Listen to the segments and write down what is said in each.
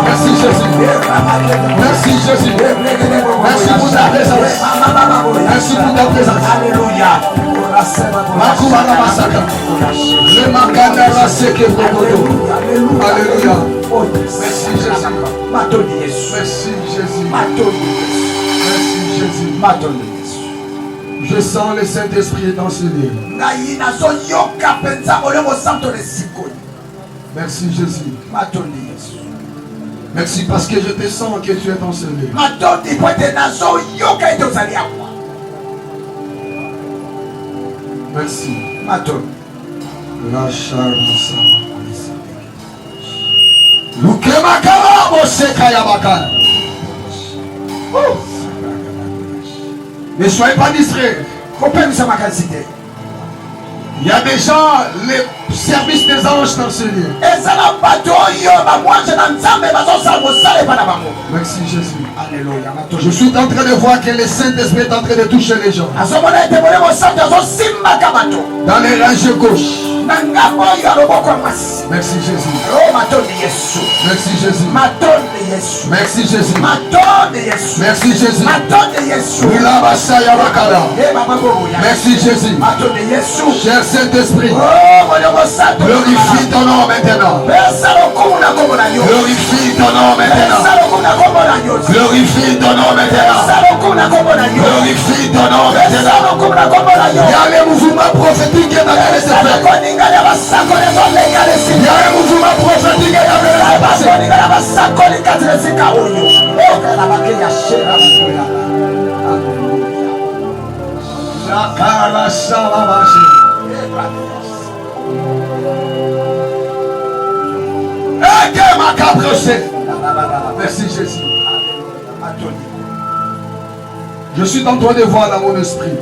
Merci Jésus. Merci Jésus. Merci pour ta présence. Merci pour ta présence. Alléluia. Alléluia. Merci Jésus. Merci Jésus. Merci Jésus. Je sens le Saint-Esprit dans ce lieu. Merci Jésus. Merci parce que je te sens que tu es dans ce lieu. Merci. Ne soyez pas distraits. Il y a déjà les services des anges dans ce lieu. Merci Jésus. Alléluia. Je suis en train de voir que le Saint-Esprit est en train de toucher les gens. Dans les ranges gauches. Merci Jésus. Merci Jésus. Merci Jésus. Merci Jésus. Merci Jésus. Cher Saint-Esprit, glorifie ton nom maintenant. Glorifie ton nom maintenant. Glorifie ton nom maintenant. Glorifie ton nom maintenant. Il y a les mouvements prophétiques qui sont en train de se faire. Il y a un mouvement prophétique qui est en train de se Merci Jésus. Je suis en train de voir dans mon esprit.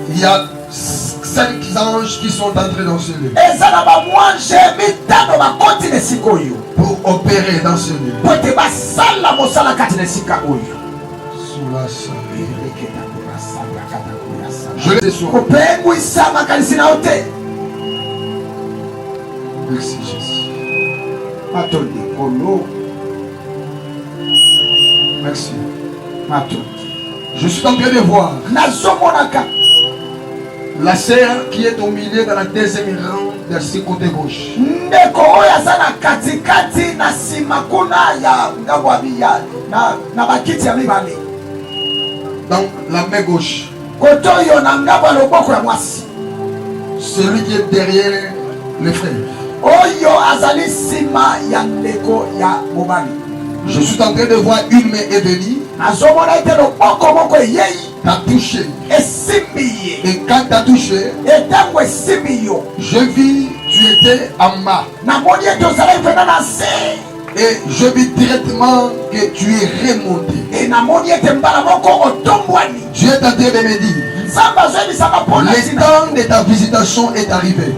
Il y a 5 anges qui sont entrés dans ce lieu pour opérer dans ce lieu. Je les sois. Merci Jésus. Merci. Je suis en train de voir la sœur qui est au milieu dans la deuxième rang de ce côté gauche. Dans la main gauche. Celui qui est derrière les frères. Je suis en train de voir une main éveillée. T'as touché. Et quand t'as touché, je vis, tu étais en bas. Et je vis directement que tu es remonté. Dieu est en train de me dire, le temps de ta visitation est arrivé.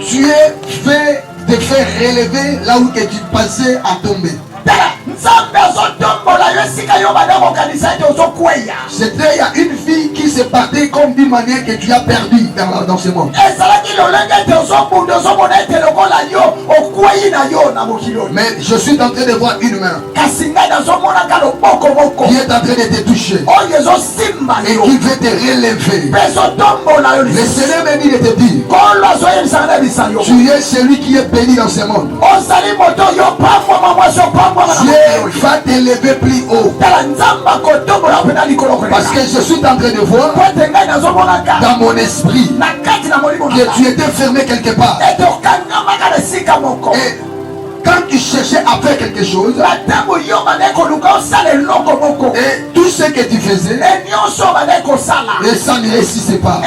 Tu es fait de faire relever là où que tu passais à tomber. C'était il y a une fille qui s'est partie comme d'une manière que tu as perdu dans ce monde. Mais je suis en train de voir une main qui est en train de te toucher et qui veut te relever. Le Seigneur m'a dit de te dire, tu es celui qui est béni dans ce monde. Dieu va t'élever plus haut. Parce que je suis en train de voir dans mon esprit que tu étais fermé quelque part. Et quand tu cherchais à faire quelque chose, et tout ce que tu faisais, et ça ne réussissait pas.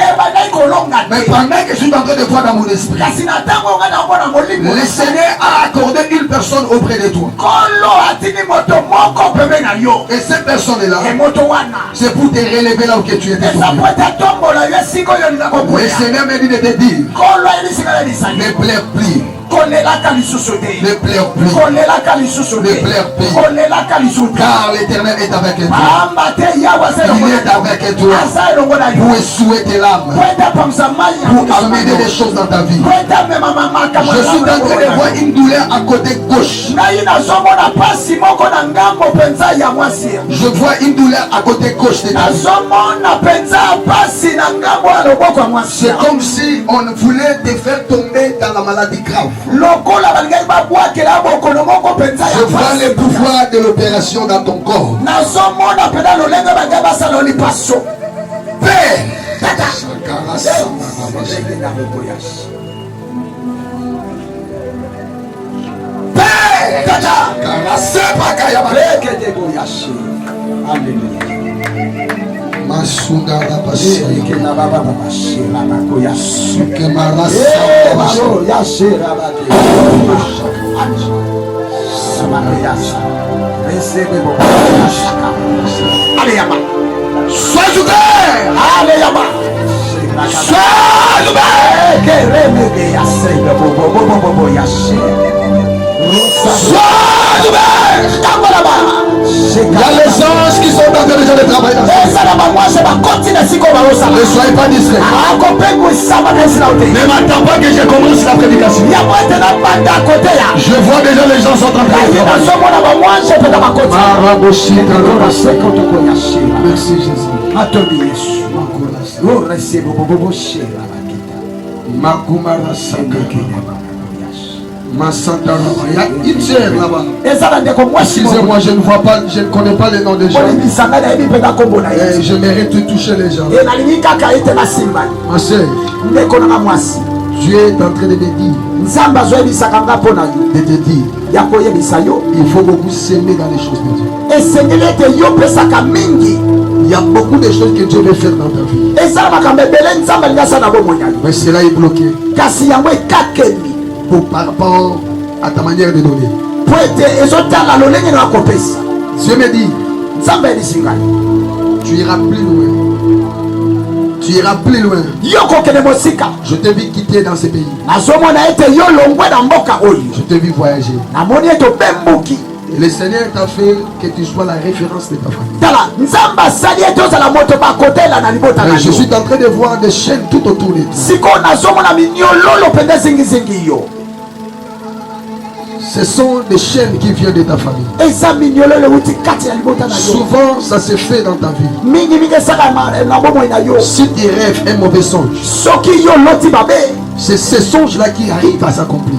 Mais pendant que je suis en train de voir dans mon esprit, le Seigneur a accordé une personne auprès de toi. Et cette personne-là, c'est pour te relever là où que tu étais. Le Seigneur m'a dit de te dire, ne pleure plus. Ne pleure plus. Ne pleure plus. Car l'Éternel est avec toi. Il est avec toi pour essuyer tes larmes, pour amener des choses dans ta vie. Je suis en train de voir une douleur à côté gauche. Je vois une douleur à côté gauche de ta vie. C'est comme si on voulait te faire tomber dans la maladie grave. Je vois le pouvoir de l'opération dans ton corps. Père, sois ouvert. Il y a les anges qui sont en train de travailler. Ne soyez pas distrait. Ne m'attends pas que je commence la prédication. Je vois déjà les gens sont en train de merci Jésus. Il y a une sœur là-bas. Excusez-moi, je ne vois pas, je ne connais pas les noms des gens. Je mérite de toucher les gens. Ma sœur, Dieu est en train de me dire, il faut beaucoup s'aimer dans les choses de Dieu. Il y a beaucoup de choses que Dieu veut faire dans ta vie. Mais cela est bloqué par rapport à ta manière de donner. Dieu me dit, tu iras plus loin. Tu iras plus loin. Je t'ai vu quitter dans ce pays. Je t'ai vu voyager. Et le Seigneur t'a fait que tu sois la référence de ta famille. Je suis en train de voir des chaînes tout autour de toi. Ce sont des chaînes qui viennent de ta famille. Souvent, ça se fait dans ta vie. Si tu rêves un mauvais songe, c'est ce songe-là qui arrive à s'accomplir.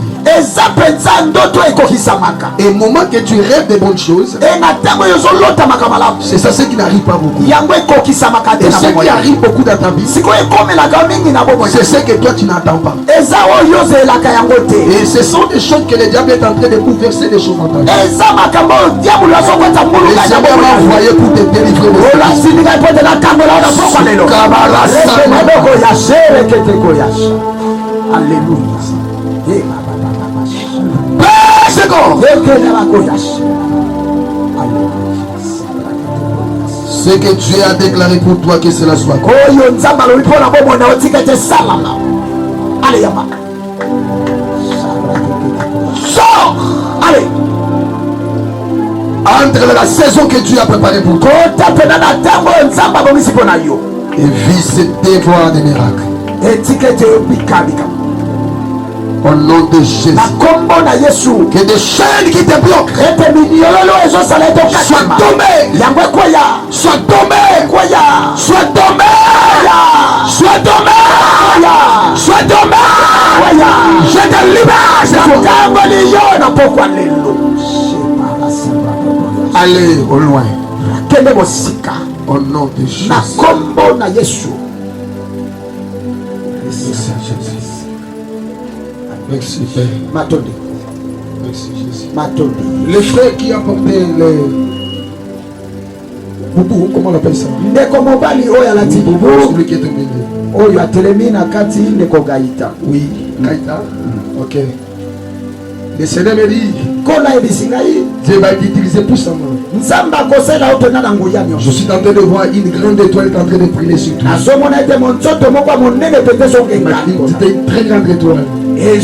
Et au moment que tu rêves de bonnes choses, c'est ça ce qui n'arrive pas beaucoup. Et ce qui arrive beaucoup dans ta vie, c'est ce que toi tu n'attends pas. Et ce sont des choses que le diable est en train de bouleverser des choses dans ta vie. Le Seigneur m'a envoyé pour te délivrer de alléluia. Ce que Dieu a déclaré pour toi, que cela soit. Sors! Allez! Entre la saison que Dieu a préparée pour toi et visiter voir des miracles. Au nom de Jésus, que des chaînes qui te bloquent soient tombées, soient tombées, soient tombées, soient tombées, soient tombées. Je te libère. Allez au loin. Au nom de Jésus. Merci Père. Merci Jésus. Les frères qui apportaient les boubou, comment on appelle ça? Celui qui est tombé. Oui, Gaïta. Ok. Le Seigneur me dit, Dieu va t'utiliser puissamment. Je suis en train de voir une grande étoile qui est en train de briller sur toi. C'était une très grande étoile. Et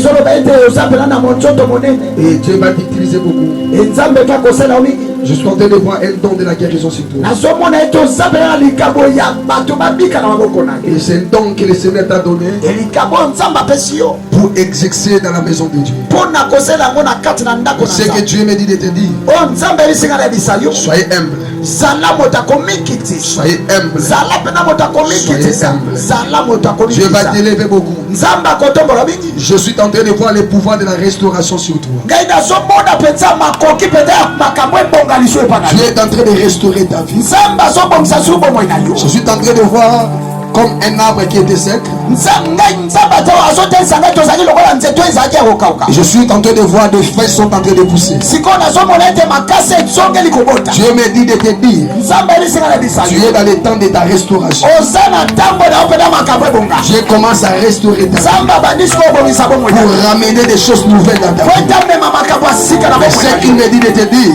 Dieu va t'utiliser beaucoup. Je suis en train de voir un don de la guérison sur toi. Et c'est un don que le Seigneur t'a donné pour exercer dans la maison de Dieu. C'est que Dieu me dit de te dire. Soyez humble. Soyez humble. Soyez humble. Dieu va t'élever beaucoup. Je suis en train de voir le pouvoir de la restauration sur toi. Dieu est en train de restaurer ta vie. Je suis en train de voir comme un arbre qui était sec. Je suis en train de voir des feuilles sont en train de pousser. Dieu me dit de te dire, tu es dans le temps de ta restauration. Dieu commence à restaurer ta vie pour ramener des choses nouvelles dans ta vie. Mais ce qu'il me dit de te dire,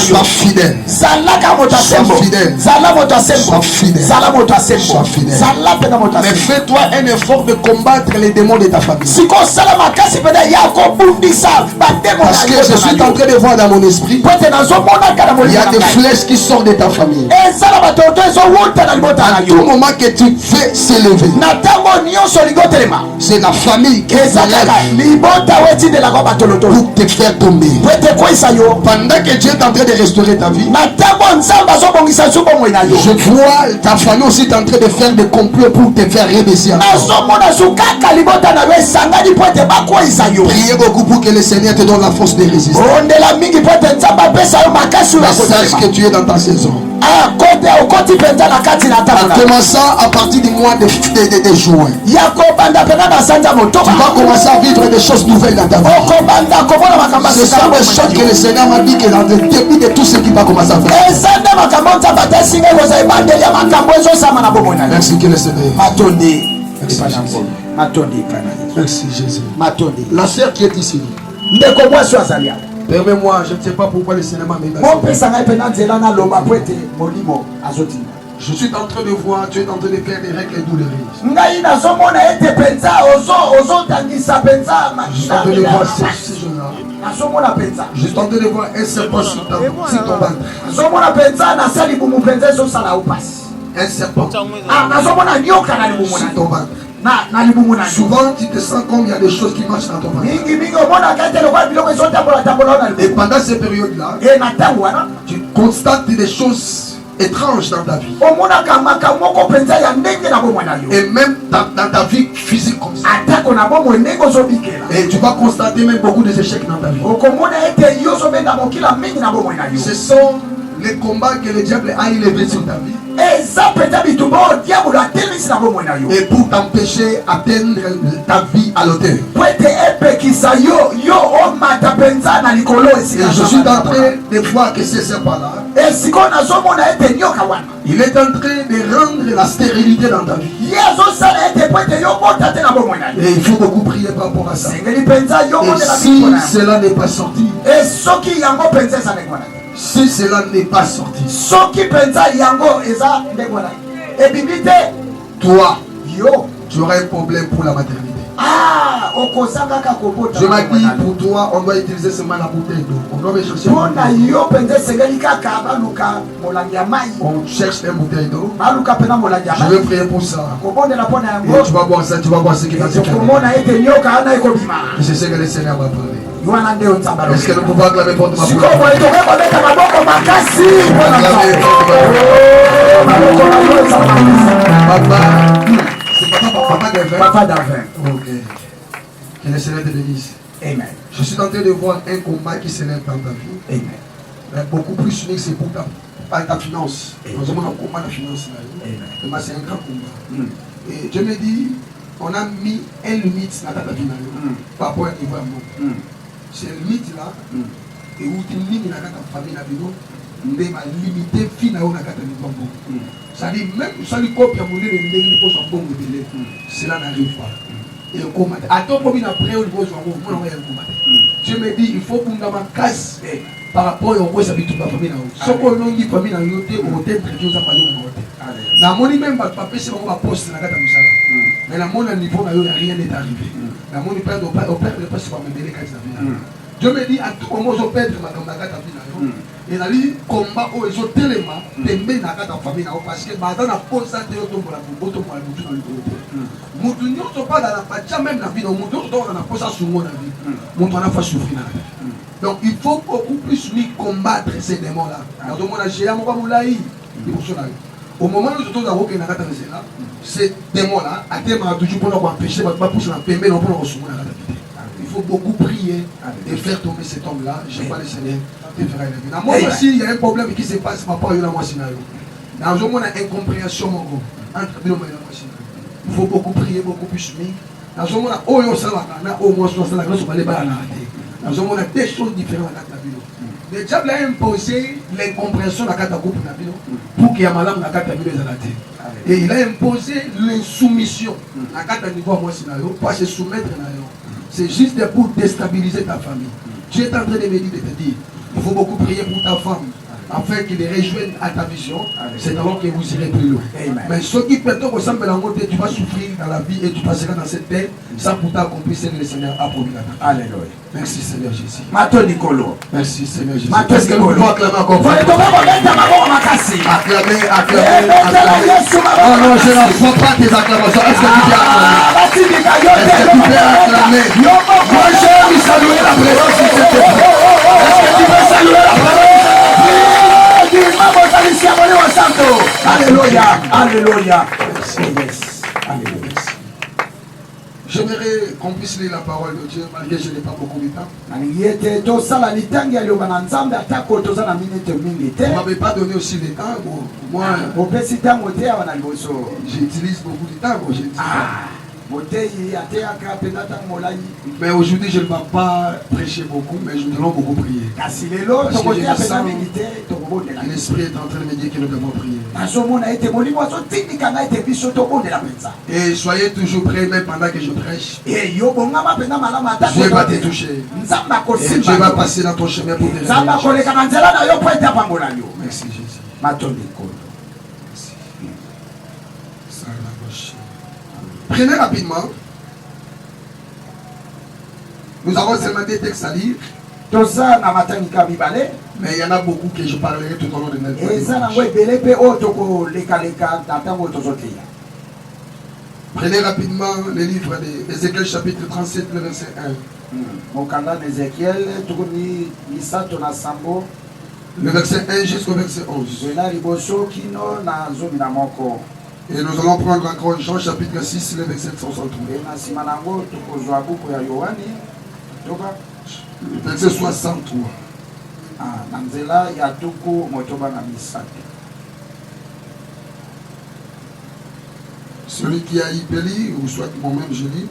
sois fidèle. Sois fidèle. Sois fidèle. Sois fidèle. Mais fais-toi un effort de combattre les démons de ta famille. Parce que je suis en train de voir dans mon esprit, il y a des flèches qui sortent de ta famille. À tout moment que tu fais s'élever, c'est la famille qui s'élève pour te faire tomber. Pendant que Dieu est en train de restaurer ta vie, je vois ta famille aussi en train de faire des complots pour te faire rebaisser. Priez beaucoup pour que le Seigneur te donne la force de résister. Sache que tu es dans ta saison. En commençant à partir du mois de juin, tu vas commencer à vivre des choses nouvelles dans ta vie. Ce sont des choses que le Seigneur m'a dit que dans le début de tout ce qui va commencer à faire. Merci que le Seigneur. Merci Jésus. La sœur qui est ici, permets-moi, je ne sais pas pourquoi le Seigneur m'a mis. Je suis en train de voir, tu es en train de faire des règles douloureuses. Je suis en train de voir ces gens-là. Je suis en train de voir un serpent sur ton ventre. Un serpent sur ton ventre. Souvent tu te sens comme il y a des choses qui marchent dans ton ventre. Et pendant ces périodes-là, tu constates des choses étranges dans ta vie. Et même dans ta vie physique comme ça. Et tu vas constater même beaucoup d'échecs dans ta vie. Ce sont les combats que le diable a élevés sur ta vie. Et pour t'empêcher d'atteindre ta vie à l'auteur. Et je suis en train de voir que c'est ce pas-là. Il est en train de rendre la stérilité dans ta vie. Et il faut beaucoup prier par rapport à ça. Et si cela n'est pas sorti, si cela n'est pas sorti, toi, tu auras un problème pour la maternité. Je m'ai dit pour toi, on doit utiliser seulement la bouteille d'eau. On doit chercher on cherche une bouteille d'eau. Je vais prier pour ça. Et tu vas boire ça, tu vas boire ce qui va se calmer. C'est ce que le Seigneur m'a parlé. Est-ce que nous pouvons acclamer pour ma Papa d'Avin. Ok. Que le Seigneur te bénisse. Amen. Je suis en train de voir un combat qui s'élève dans ta vie. Amen. Mais beaucoup plus unique, c'est pour ta finance. Nous avons un combat de finance. Amen. C'est un grand combat. Et je me dis, on a mis une limite dans ta vie par rapport à l'événement. C'est une limite là. Et où tu limites dans ta famille, mais ma limité finale dans ta vie. C'est-à-dire, même si tu copie à mon nez, cela n'arrive pas. et combat. Attends, comme il a pris au niveau de je me dis, il faut qu'on ait ma casse par rapport au roi s'habitue à la famille. Ce qu'on a dit, famille, on a traité aux appareils. La monnaie même, papa, c'est un poste dans la carte. Mais la monnaie, niveau, rien n'est arrivé. La monnaie, au père, ne pas se faire me mêler. Je me dis, à tout moment, je perds ma carte. Et la vie, combat, ils ont tellement de la carte famille. Parce que maintenant, la pose, ça, c'est autant pour la botte, pour la bouche dans le côté. Nous ne sommes pas dans la pâte, même la vie, nous sommes dans la pose, ça, sur moi, la vie. Nous sommes pas souffrir. Donc, il faut beaucoup plus combattre ces démons-là. Donc, on a géré un moment où il y a au moment où nous sommes là, ces démons-là, à terme, on a toujours pour nous empêcher, on va pousser la paix, mais on peut nous il faut beaucoup prier et faire tomber cet homme-là. Je ne sais pas le Seigneur. Moi aussi, il y a un problème qui se passe par rapport à moi. Dans le monde, il y a incompréhension entre nous et moi. Il faut beaucoup prier, beaucoup plus. Dans le monde, il y a des choses différentes. Le diable a imposé l'incompréhension de la carte groupe pour qu'il y ait malade dans la carte et il a imposé l'insoumission. La carte niveau moi pas se soumettre. C'est juste pour déstabiliser ta famille. Tu es en train de me dire, il faut beaucoup prier pour ta femme afin qu'il rejoigne à ta vision. C'est alors que vous irez plus loin. Mais ce qui peut te ressembler à la montée, tu vas souffrir dans la vie et tu passeras dans cette terre sans pourtant accomplir ce que le Seigneur a promis. Alléluia. Merci Seigneur Jésus. Merci Seigneur Jésus. Est-ce que nous pouvons acclamer encore? Acclamer. Oh non, je ne vois pas tes acclamations. Est-ce que tu peux acclamer? Est-ce que tu peux acclamer? Moi je veux saluer la présence de cette terre. Est-ce que tu veux saluer la présence? Alléluia, alléluia. Alléluia. J'aimerais qu'on puisse lire la parole de Dieu, malgré que je n'ai pas beaucoup de temps. Vous ne m'avez pas donné aussi le temps. Moi, j'utilise beaucoup de temps. Mais aujourd'hui, je ne vais pas prêcher beaucoup, mais je dois beaucoup prier. Parce que l'Esprit est en train de me dire que nous devons prier. Et soyez toujours prêts, même pendant que je prêche. Dieu va te toucher. Et Dieu va passer dans ton chemin pour te réveiller. Merci Jésus. Prenez rapidement. Nous avons seulement des textes à lire. Mais il y en a beaucoup que je parlerai tout au long de notre vie. Prenez rapidement le livre d'Ézéchiel chapitre 37, le verset 1. Le verset 1 jusqu'au verset 11. Et nous allons prendre encore Jean chapitre 6, le verset 63. Le verset 63. Celui qui a Ibeli, ou soit moi-même je lis.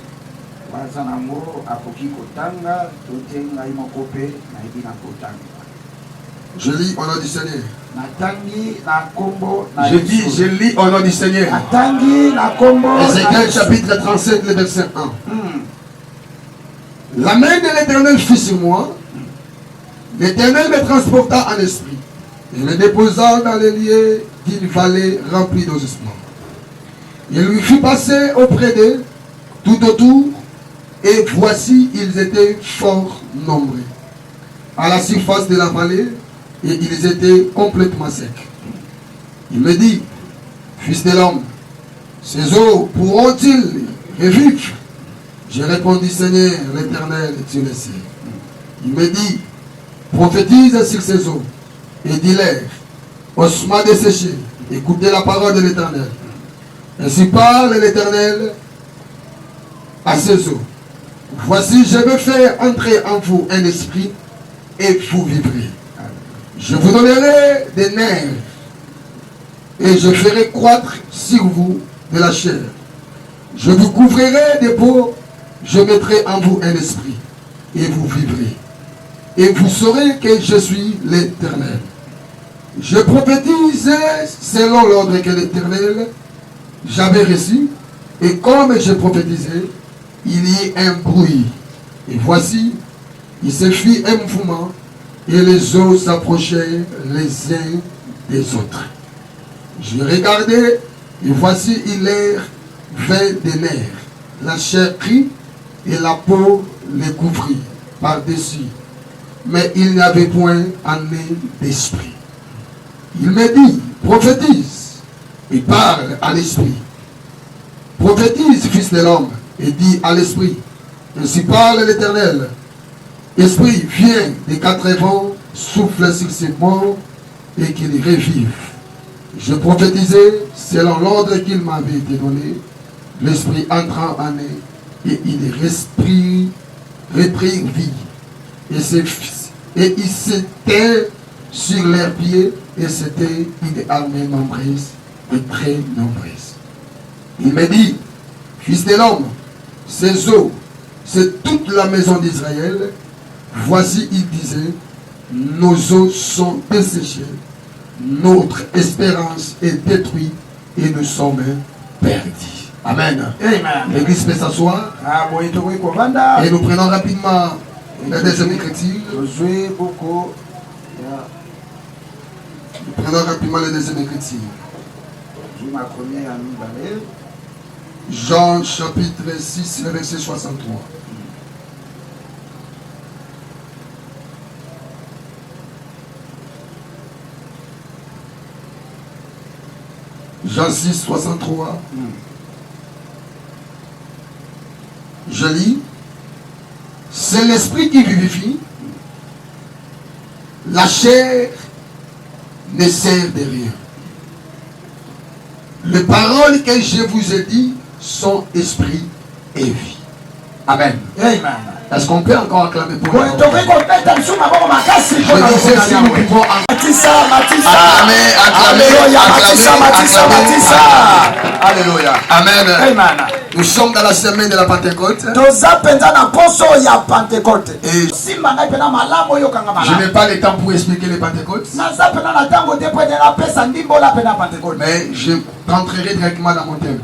Je lis au nom du Seigneur. Je lis au nom du Seigneur. Ézéchiel chapitre 37, le verset 1. La main de l'Éternel fut sur moi. L'Éternel me transporta en esprit et me déposa dans les lieux d'une vallée remplie d'ossements. Il lui fit passer auprès d'eux tout autour, et voici, ils étaient fort nombreux à la surface de la vallée, et ils étaient complètement secs. Il me dit, fils de l'homme, ces eaux pourront-ils revivre? Je répondis, Seigneur l'Éternel, tu le sais. Il me dit, prophétise sur ces eaux et dis-leur, ossements desséchés, écoutez la parole de l'Éternel. Ainsi parle l'Éternel à ces eaux. Voici, je veux faire entrer en vous un esprit et vous vivrez. Je vous donnerai des nerfs et je ferai croître sur vous de la chair. Je vous couvrirai des peaux, je mettrai en vous un esprit et vous vivrez. Et vous saurez que je suis l'Éternel. Je prophétisais selon l'ordre que l'Éternel j'avais reçu, et comme je prophétisais, il y eut un bruit. Et voici, il se fit un mouvement, et les eaux s'approchaient les uns des autres. Je regardais, et voici, il avait des nerfs. La chair prit, et la peau les couvrit par-dessus. Mais il n'y avait point en eux d'esprit. Il me dit, prophétise, et parle à l'esprit. Prophétise, fils de l'homme, et dis à l'esprit. Ainsi parle l'Éternel. Esprit, viens des quatre vents, souffle sur ces morts, et qu'ils revivent. Je prophétisais selon l'ordre qu'il m'avait été donné. L'esprit entra en eux, et il reprit vie. Et ils s'étaient sur leurs pieds, et c'était une armée nombreuse et très nombreuse. Il me dit, fils de l'homme, ces eaux, c'est toute la maison d'Israël. Voici, il disait, nos eaux sont desséchées, notre espérance est détruite et nous sommes perdus. Amen. L'église peut s'asseoir. Et nous prenons rapidement la deuxième écriture. Nous prenons rapidement la deuxième écriture. Jean chapitre 6, verset 63. Jean 6, 63. Je lis. C'est l'esprit qui vivifie. La chair ne sert de rien. Les paroles que je vous ai dites sont esprit et vie. Amen. Amen. Est-ce qu'on peut encore acclamer pour nous? Je disais si nous pouvons Alléluia. Amen. Nous sommes dans la semaine de la Pentecôte. Et je n'ai pas le temps pour expliquer les Pentecôtes. Mais je rentrerai directement dans mon thème.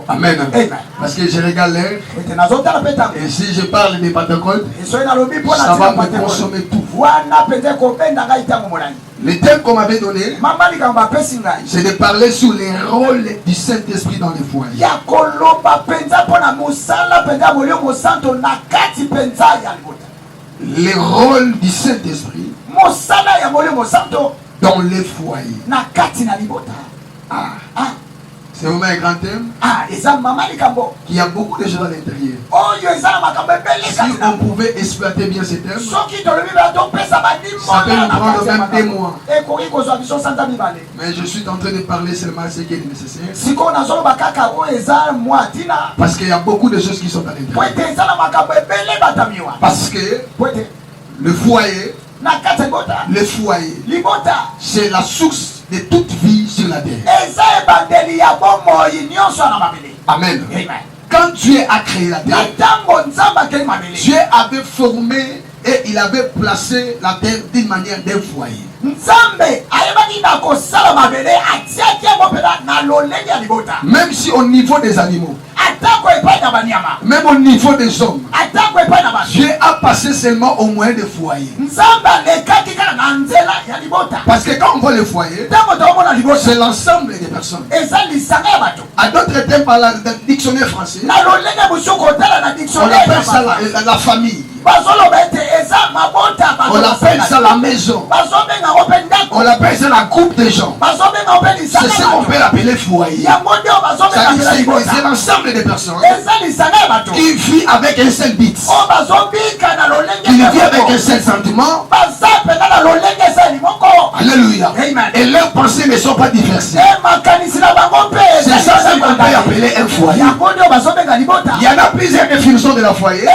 Amen. Parce que je regarde l'air. Et si je parle des Pentecôtes, ça va me consommer tout. Le thème qu'on m'avait donné, c'est de parler sur les rôles du Saint-Esprit dans les foyers. Les rôles du Saint-Esprit dans les foyers. C'est vraiment un grand thème qui a beaucoup de choses à l'intérieur. Si on pouvait exploiter bien ce thème, ça peut nous prendre même des mois. Mais je suis en train de parler seulement ce qui est nécessaire. Parce qu'il y a beaucoup de choses qui sont à l'intérieur. Parce que le foyer, c'est la source de toute vie sur la terre. Amen. Quand Dieu a créé la terre, Dieu avait formé et il avait placé la terre d'une manière d'un foyer. Même si au niveau des animaux, même au niveau des hommes, Dieu a passé seulement au moyen des foyers. Parce que quand on voit le foyer, c'est l'ensemble des personnes. À d'autres termes, par le dictionnaire français, on appelle ça la famille. On appelle ça la maison. On appelle ça la groupe de gens. C'est ce qu'on peut appeler foyer. C'est l'ensemble des personnes qui vit avec un seul but, qui vit avec un seul sentiment. Alléluia. Et leurs pensées ne sont pas diverses. C'est ça qu'on peut appeler un foyer. Il y en a plusieurs définitions de la foyer.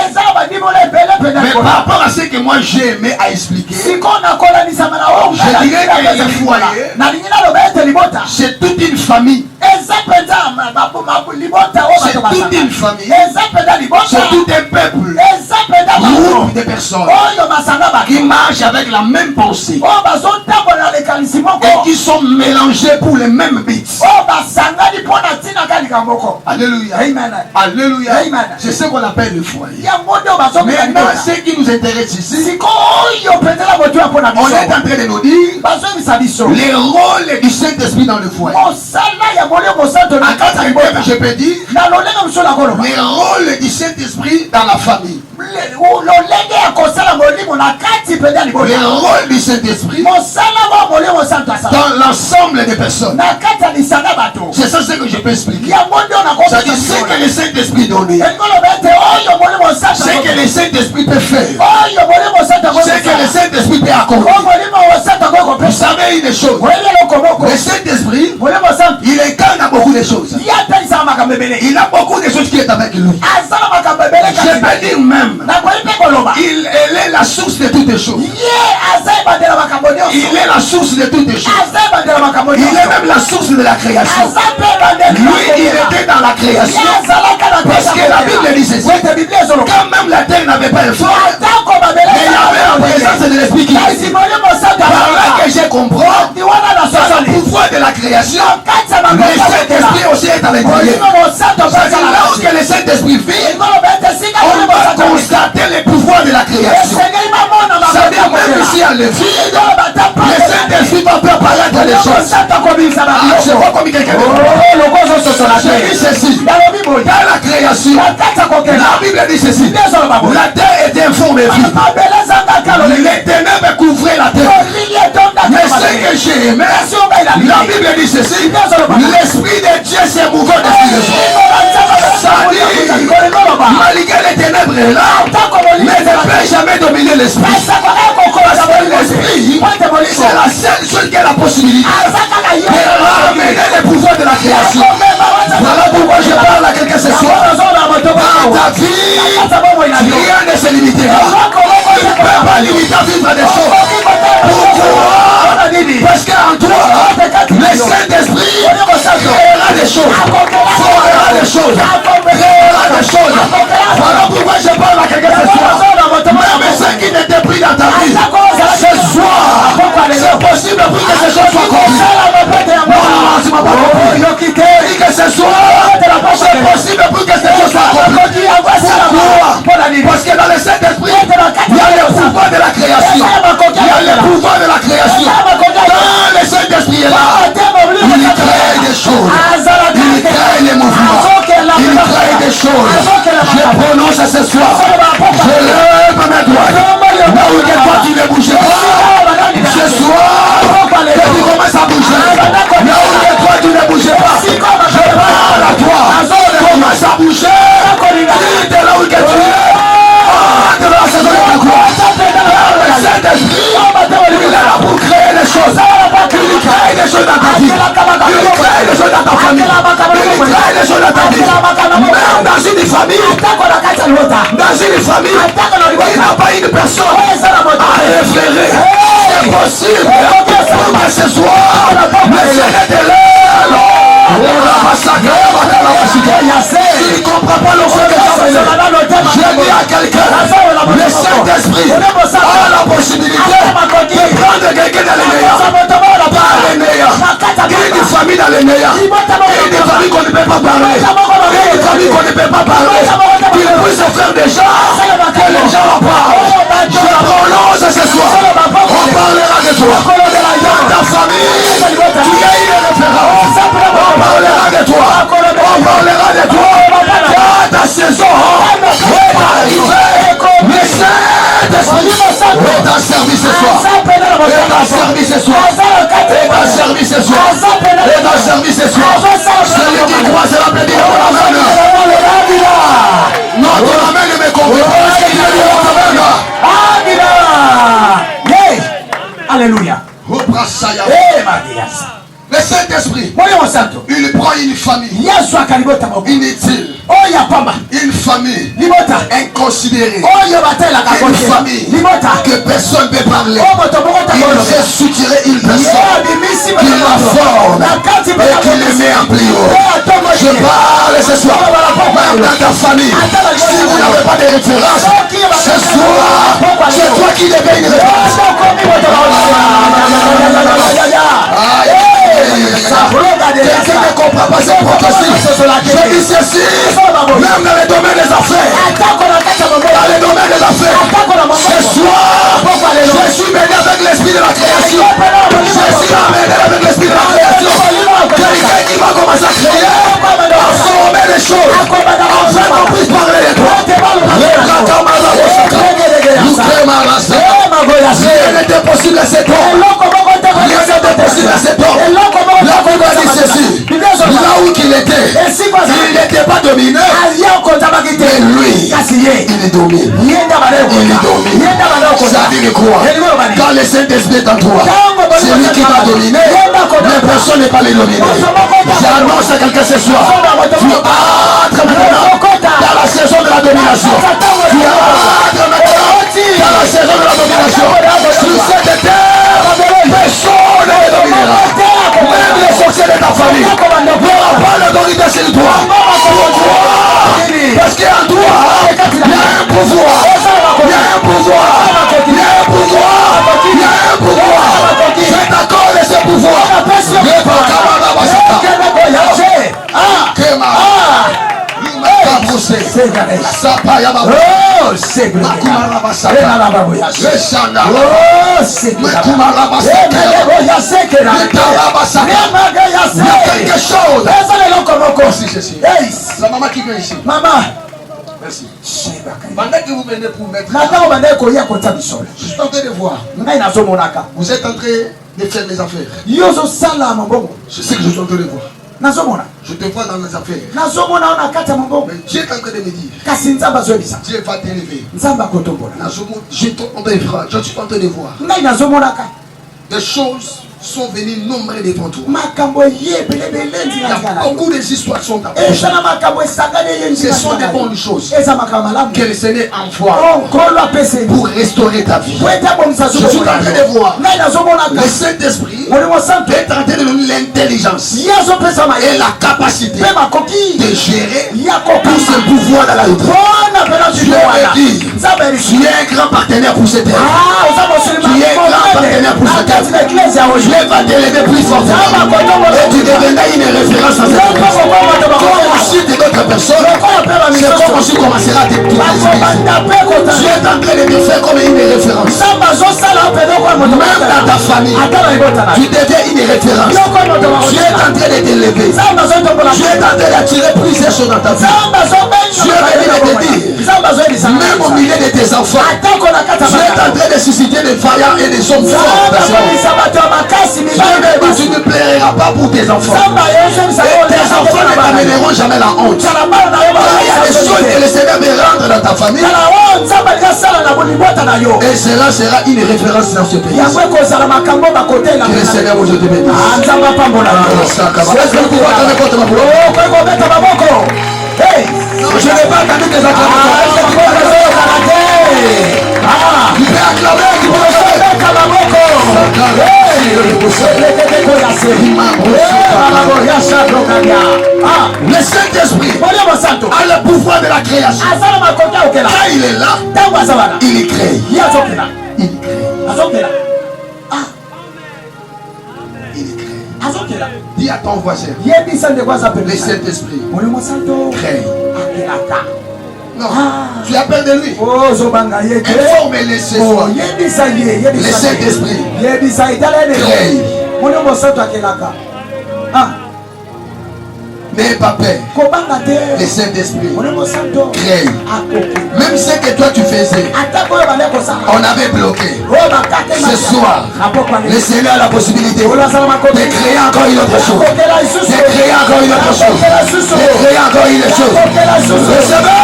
Mais par rapport à ce que moi j'ai aimé à expliquer, je dirais que le foyer, c'est toute une famille. C'est toute une famille. C'est tout un peuple. Groupe de personnes qui marchent avec la même pensée et qui sont mélangés pour les mêmes buts. Alléluia. Amen. Alléluia. Amen. C'est ce qu'on appelle le foyer. Maintenant, Maintenant, ce qui nous intéresse ici, on est en train de nous dire les rôles du Saint-Esprit dans le foyer. En quatre termes, je peux dire les rôles du Saint-Esprit dans la famille. Les rôles du Saint-Esprit dans l'ensemble des personnes. C'est ça ce que je peux expliquer. C'est-à-dire ce que le Saint-Esprit donne, ce que le Saint-Esprit peut faire, ce que le Saint-Esprit peut accomplir. Vous savez une chose, le Saint-Esprit, il incarne beaucoup de choses. Il a beaucoup de choses qui est avec lui. Je peux dire même, il est la source de toutes les choses. Il est la source de toutes les choses. Il est même la source de la création. Lui, il était dans la création. Parce que la Bible dit ceci. Quand même la terre n'avait pas de forme, mais il y avait la présence de l'Esprit qui vit. Par là que je comprends, dans le pouvoir de la création, le Saint-Esprit aussi est à l'intérieur. C'est là où le Saint-Esprit vit, on va constater le pouvoir de la création. C'est-à-dire même ici à l'évite, le Saint-Esprit va préparer des choses. Je vois comme quelqu'un je dis ceci. Dans la création, la Bible dit ceci. La terre était informe et vide. Les ténèbres couvraient la terre. Mais ce que j'ai aimé, la Bible dit ceci. L'Esprit de Dieu s'est mouvant depuis le jour. Ça dit, malgré les ténèbres est là, mais ne peut jamais dominer l'Esprit. Parce que l'Esprit, c'est la seule chose qui a la possibilité de ramener les pouvoirs de la création. Voilà pourquoi je parle à quelqu'un ce soir. Dans ta vie, rien ne se limitera. Tu ne peux pas limiter à vivre des choses. Pourquoi? Parce qu'en toi, le Saint-Esprit créera des choses. Fera des choses. Créera des choses. Voilà pourquoi je parle à quelqu'un ce soir. Même ce qui n'était pris dans ta vie, ce soir, c'est possible pour que ces choses soient accomplies. Non, tu m'as pas compris. Que ce soir, c'est possible pour que ces choses soient accomplies. Pourquoi? Parce que dans le Saint-Esprit, il y a le pouvoir de la création. Il y a le pouvoir de la création. Quand le Saint-Esprit est là, il crée des choses. Il crée les mouvements. Il crée des choses. Je prononce ce soir. Je lève mes doigts. Là où toi tu ne bouges pas, ce soir, que tu commences à bouger. Là où toi tu ne bouges pas, je parle à toi. Commence à bouger. Quitte là où tu es. Entre la saison de ta gloire. Le Saint-Esprit, il est là pour créer des choses. Il crée des choses dans ta vie. Il crée des choses dans ta famille. Il crée des choses dans ta vie. Même dans une famille. Dans une famille, il n'a pas une personne à référer. C'est possible pour que ce soit le Seigneur de l'air. Tu ne comprends pas le fait que je dis à quelqu'un, le Saint-Esprit a la possibilité de prendre quelqu'un dans les meilleurs. Pas les meilleurs. Il y a une famille dans les meilleurs. Il y a une famille qu'on ne peut pas parler. Il y a une famille qu'on ne peut pas parler. Il puisse faire des gens que les gens en parlent. Je prononce ce soir. On parlera de toi. Dans ta famille, tu as une référence. On parlera de toi. On parlera de toi. Dans ta saison est arrivée. Le Saint-Esprit est en service ce soir. Est en service ce soir. Est en service ce soir. Est en service ce soir. Celui qui croit sera béni dans la main. Non, ton amène ne me comprend pas. Alléluia. Le Saint-Esprit, il prend une famille inutile, une famille inconsidérée, une famille que personne ne peut parler. Il fait soutirer une personne qui la forme et qui le met en plus haut. Je parle ce soir, même dans ta famille, si vous n'avez pas de référence, ce soir, c'est toi qui devais une référence. Quelqu'un ne comprend pas ce processus. Je dis ceci, même dans les domaines des affaires. Dans les domaines des affaires. Ce soir, je suis mêlé avec l'esprit de la création. Je suis mêlé avec l'esprit de la création. Quelqu'un qui va commencer à créer, à former des choses, afin qu'on puisse parler de toi. Rien n'était possible à cet homme. Rien n'était possible à cet homme. La Bible dit ceci. Là où il était, il n'était pas dominé. Mais lui, il est dominé. Il est dominé. Ça dit quoi? Quand le Saint-Esprit est en toi, c'est lui qui va dominer. Mais personne n'est pas le dominer. J'annonce à quelqu'un ce soir. Tu entres maintenant dans la saison de la domination. Tu entres maintenant dans la saison de la domination. Sur cette terre, personne ne dominera. Même les sorciers de ta famille n'aura pas l'autorité sur toi. Parce qu'en toi, il y a un pouvoir. Il y a un pouvoir. Il y a un pouvoir. Il y a un pouvoir. Je t'accorde ce pouvoir. Quelque chose. La maman qui vient ici. Maman. Merci. Pendant que vous venez pour mettre, je suis en train de voir. Vous êtes en train de faire les affaires. Je sais que je suis en train de voir. Je te vois dans les affaires. Mais Dieu est en train de me dire, Dieu va t'élever. Je suis en train de voir. Des choses sont venues nombreuses devant toi. Il y a beaucoup d'histoires qui sont approchées. Ce sont des bonnes choses que le Seigneur envoie pour restaurer ta vie. Je suis en train de voir le Saint-Esprit est en train de donner l'intelligence et la capacité de gérer tout ce pouvoir dans la vie. Dieu me dit, tu es un grand partenaire pour cette terre. Tu es un grand partenaire pour cette terre. Dieu va t'élever plus fortement. Et tu deviendras une référence à cette terre. Comme aussi de d'autres personnes, c'est comme aussi commencera à te tourner. Dieu est en train de te faire comme une référence. Même dans ta famille, tu deviens une référence. Dieu est en train de t'élever. Dieu est en train d'attirer plusieurs choses dans ta vie. Dieu va te dire, même au milieu de tes enfants, Dieu est en train de susciter des vaillants et des hommes forts. Tu ne plairas pas pour tes enfants. Et tes enfants ne t'amèneront jamais la honte. Il y a des choses que le Seigneur me rendre dans ta famille. Et cela sera une référence dans ce pays. Que le Seigneur vous te bénisse. Est-ce que vous pouvez attendre votre maman? Je n'ai pas entendu tes acclamations. Tu peux acclamer, tu peux le Saint-Esprit a le pouvoir de la création. Quand il est là, il crée. Il crée. Dis à ton voisin, le Saint-Esprit crée. Non, tu as peur de lui. Informe-le ce soir. Le Saint-Esprit crée. N'aie pas peur. Le Saint-Esprit crée. Même ce que toi tu faisais, on avait bloqué. Ce soir, le Seigneur a la possibilité de créer encore une autre chose. De créer encore une autre chose. De créer encore une autre chose. Recevez.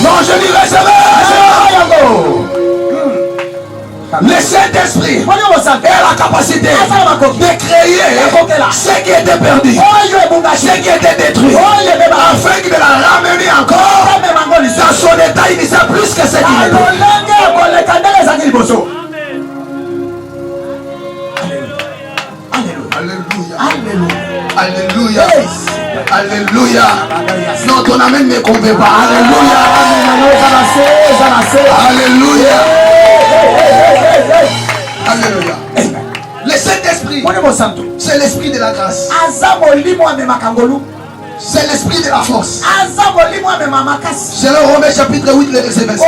Non, je dis recevez. Le Saint-Esprit a la capacité de créer ce qui était perdu, ce qui était détruit, afin de la ramener encore dans son état initial plus que ce qu'il était. Alléluia. Alléluia. Alléluia. Non, ton amen ne convainc pas. Alléluia. Alléluia. Alléluia. Le Saint-Esprit, c'est l'esprit de la grâce. C'est l'esprit de la force. C'est le Romains chapitre 8, le verset 26.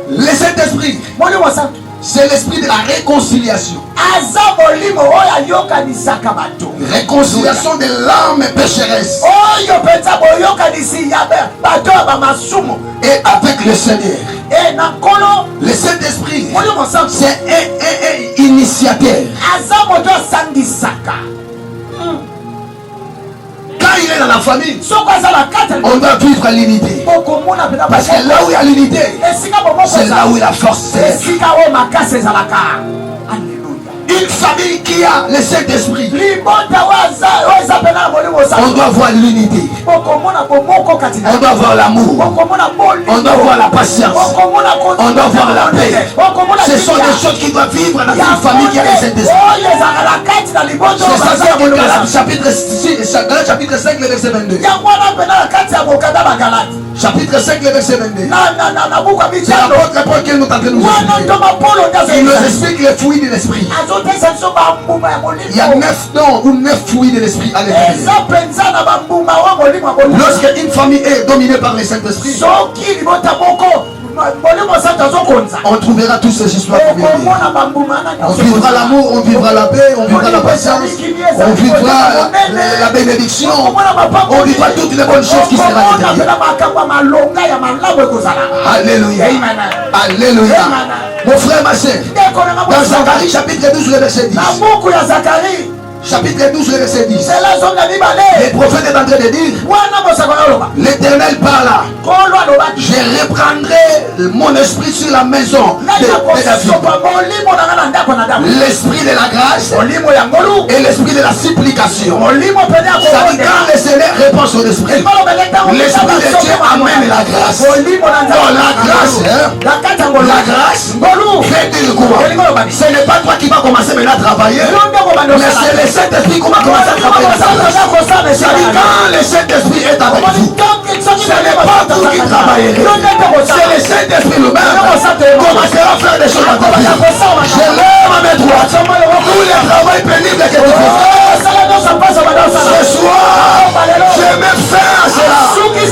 Le Saint-Esprit, c'est l'esprit de la réconciliation. Réconciliation de l'âme pécheresse. Et avec le Seigneur. Le Saint-Esprit, c'est un initiateur. Quand il est dans la famille, on doit vivre l'unité. Parce que là où il y a l'unité, c'est là où la force est. Une famille qui a le Saint-Esprit, on doit voir l'unité. On doit voir l'amour. On doit voir la patience. On doit voir la paix. Ce sont des choses qui doivent vivre dans une famille qui a le Saint-Esprit. C'est ça, c'est Galates chapitre 5, le verset 22. Chapitre 5, le verset 22. C'est l'apôtre Paul qui nous a nous expliquer. Il nous explique les fruits de l'esprit. Il y a 9 dons ou 9 fruits de l'esprit à l'intérieur. Lorsque une famille est dominée par le Saint-Esprit, on trouvera toutes ces histoires. On vivra l'amour, on vivra la paix, on vivra la patience, on vivra la bénédiction, on vivra toutes les bonnes choses qui seront à l'intérieur. Alléluia. Alléluia. Mon frère, ma soeur, dans Zacharie chapitre 12, le verset 10. Chapitre 12, le verset 10. Le prophète est en train de dire, l'Éternel parle. Je reprendrai mon esprit sur la maison de David. L'esprit de la grâce et l'esprit de la supplication. Ça dit quand le Seigneur répond son esprit, l'esprit de Dieu amène la grâce. Donc la grâce fait dire quoi? Ce n'est pas toi qui vas commencer maintenant à travailler, mais c'est le Saint-Esprit qui va commencer à travailler dans ta grâce. Ça dit quand le Saint-Esprit est avec vous, ce n'est pas vous qui travaillez, c'est le Saint-Esprit lui-même commencera à faire des choses dans ta vie. Je lève à mes droites tout le travail pénible que tu fais. Ce soir, je me fais à cela. Que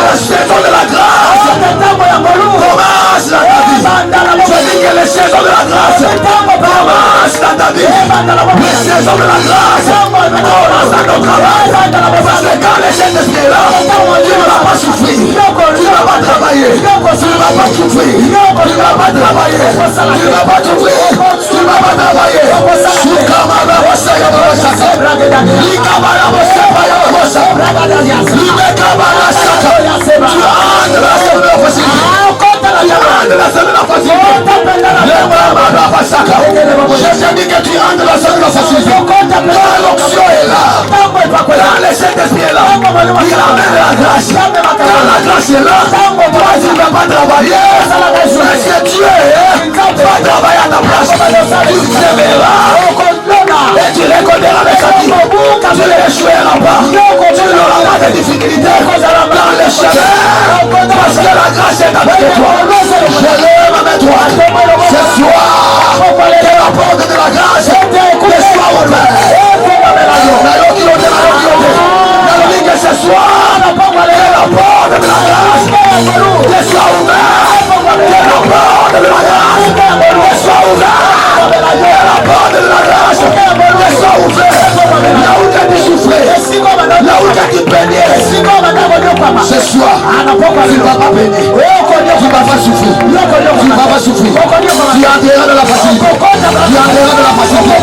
la saison de la grâce commence dans ta vie. Je dis que les saisons de la grâce commencent dans ta vie. Les saisons de la grâce commencent dans ton travail. Parce que quand le Saint-Esprit est là, tu ne vas pas souffrir. Tu ne vas pas travailler. Tu ne vas pas souffrir. Tu ne vas pas travailler. Tu ne vas pas souffrir. Tu ne vas pas travailler. J'ai dit que tu entres dans la zone de la facilité. L'onction est là. Quand le Saint-Esprit est là, il amène la grâce. Quand la grâce est là, toi tu ne vas pas travailler. Mais si tu vas travailler à ta place, tu t'aimeras et tu reconnaîtras les châtiments. Tu n'échoueras pas. Tu n'auras pas de difficultés dans les chemins. Parce que la grâce est avec toi. Je lève avec toi. Ce soir, que la porte de la grâce te soit ouverte. Que ce soir, que la porte de la grâce te soit ouverte. Que la porte de la grâce te soit ouverte. Que la porte de la grâce te soit ouverte. Là où tu as dû souffrir, là où tu as dû peiner, ce soir, tu ne vas pas peiner. Tu ne vas pas souffrir. Tu ne vas pas souffrir. Tu entreras dans la facilité. Tu entreras dans la facilité.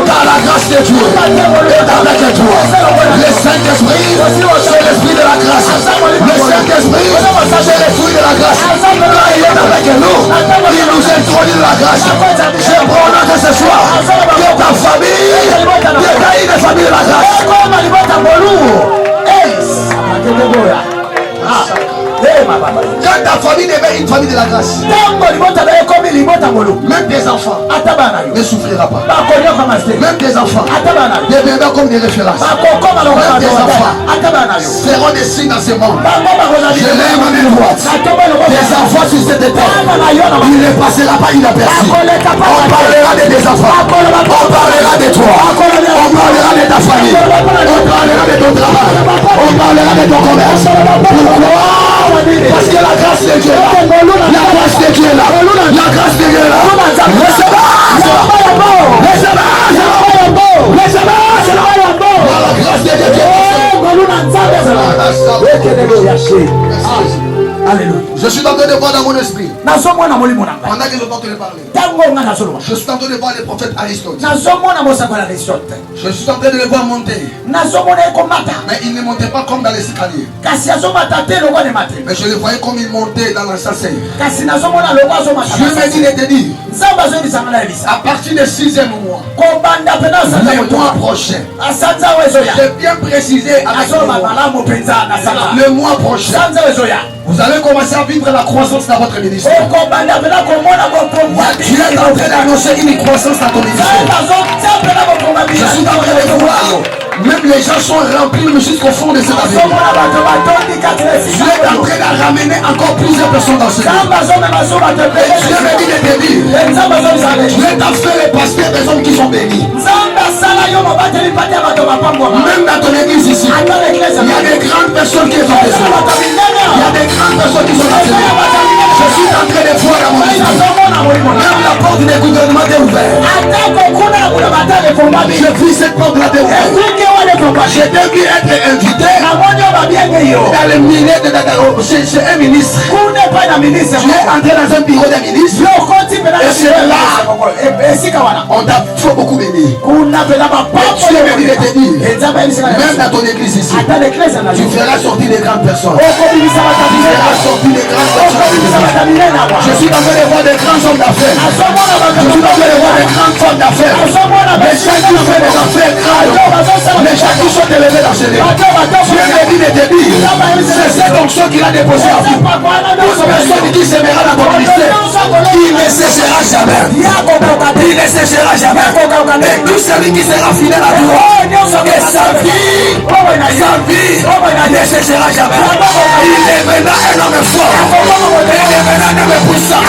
Car la grâce de Dieu est avec toi. Le Saint-Esprit, c'est l'esprit de la grâce. Le Saint-Esprit, c'est l'esprit de la grâce. Quand il est avec nous, il nous introduit la grâce. Je prends que ce soir, que ta famille, que ta une famille de la grâce. Quand ta famille devient une famille de la grâce, même tes enfants ne souffrira pas. Même des enfants, des bébés comme des références. Même des enfants seront des signes dans ce monde. Je l'aime à mes droite. Des enfants sur cette terre. Il ne passera pas inaperçu. On parlera de tes enfants. On parlera de toi. On parlera de ta famille. On parlera de ton travail. On parlera de ton commerce. Pourquoi? Parce que la grâce de Dieu est là. La grâce de Dieu est là. La grâce de Dieu est là. La grâce de Dieu. Alléluia. Je suis en train de voir dans mon esprit. Pendant que je suis en train de parler, je suis en train de voir le prophète Aristote. Je suis en train de le voir monter. Mais il ne montait pas comme dans l'escalier. Mais je le voyais comme il montait dans l'ascenseur. Je me dis de te dire, à partir du 6e mois, le mois prochain, j'ai bien précisé avec le mois prochain, vous allez commencer à vivre la croissance dans votre ministère. Tu es en train d'annoncer une croissance dans ton ministère. Je suis en train de voir. Même les gens sont remplis jusqu'au fond de cette avenue. Tu es en train de ramener encore plusieurs personnes dans ce monde. Et Dieu me dit de te dire, tu es en fait les pasteurs des hommes qui sont bénis. Même dans ton église ici, il y a des grandes personnes qui sont bénies. Il y a des grandes personnes qui sont bénies. Je suis en train de voir dans mon esprit. Même la porte du gouvernement est ouverte. Je vis cette porte là de ouverte. J'ai dû être invité dans le milieu chez un ministre. Tu es entré dans un bureau d'un ministre. Et c'est là, on t'a fait beaucoup bénir. Et tu es venu de te dire, même dans ton église ici, tu feras sortir des grandes personnes. Tu feras sortir des grandes personnes. Je suis en train de voir des grands hommes d'affaires. Je suis en train de voir des grandes femmes d'affaires. Les gens qui font des affaires grandes. Les gens qui sont élevés dans ce lieu. Dieu me dit de te dire, c'est cette onction qu'il a déposée en vous. Toute personne qui s'aimera dans ton ministère, il ne séchera jamais. Il ne séchera jamais. Et tout celui qui sera fidèle à toi, et sa vie ne séchera jamais. Il deviendra un homme fort. Il deviendra un homme puissant.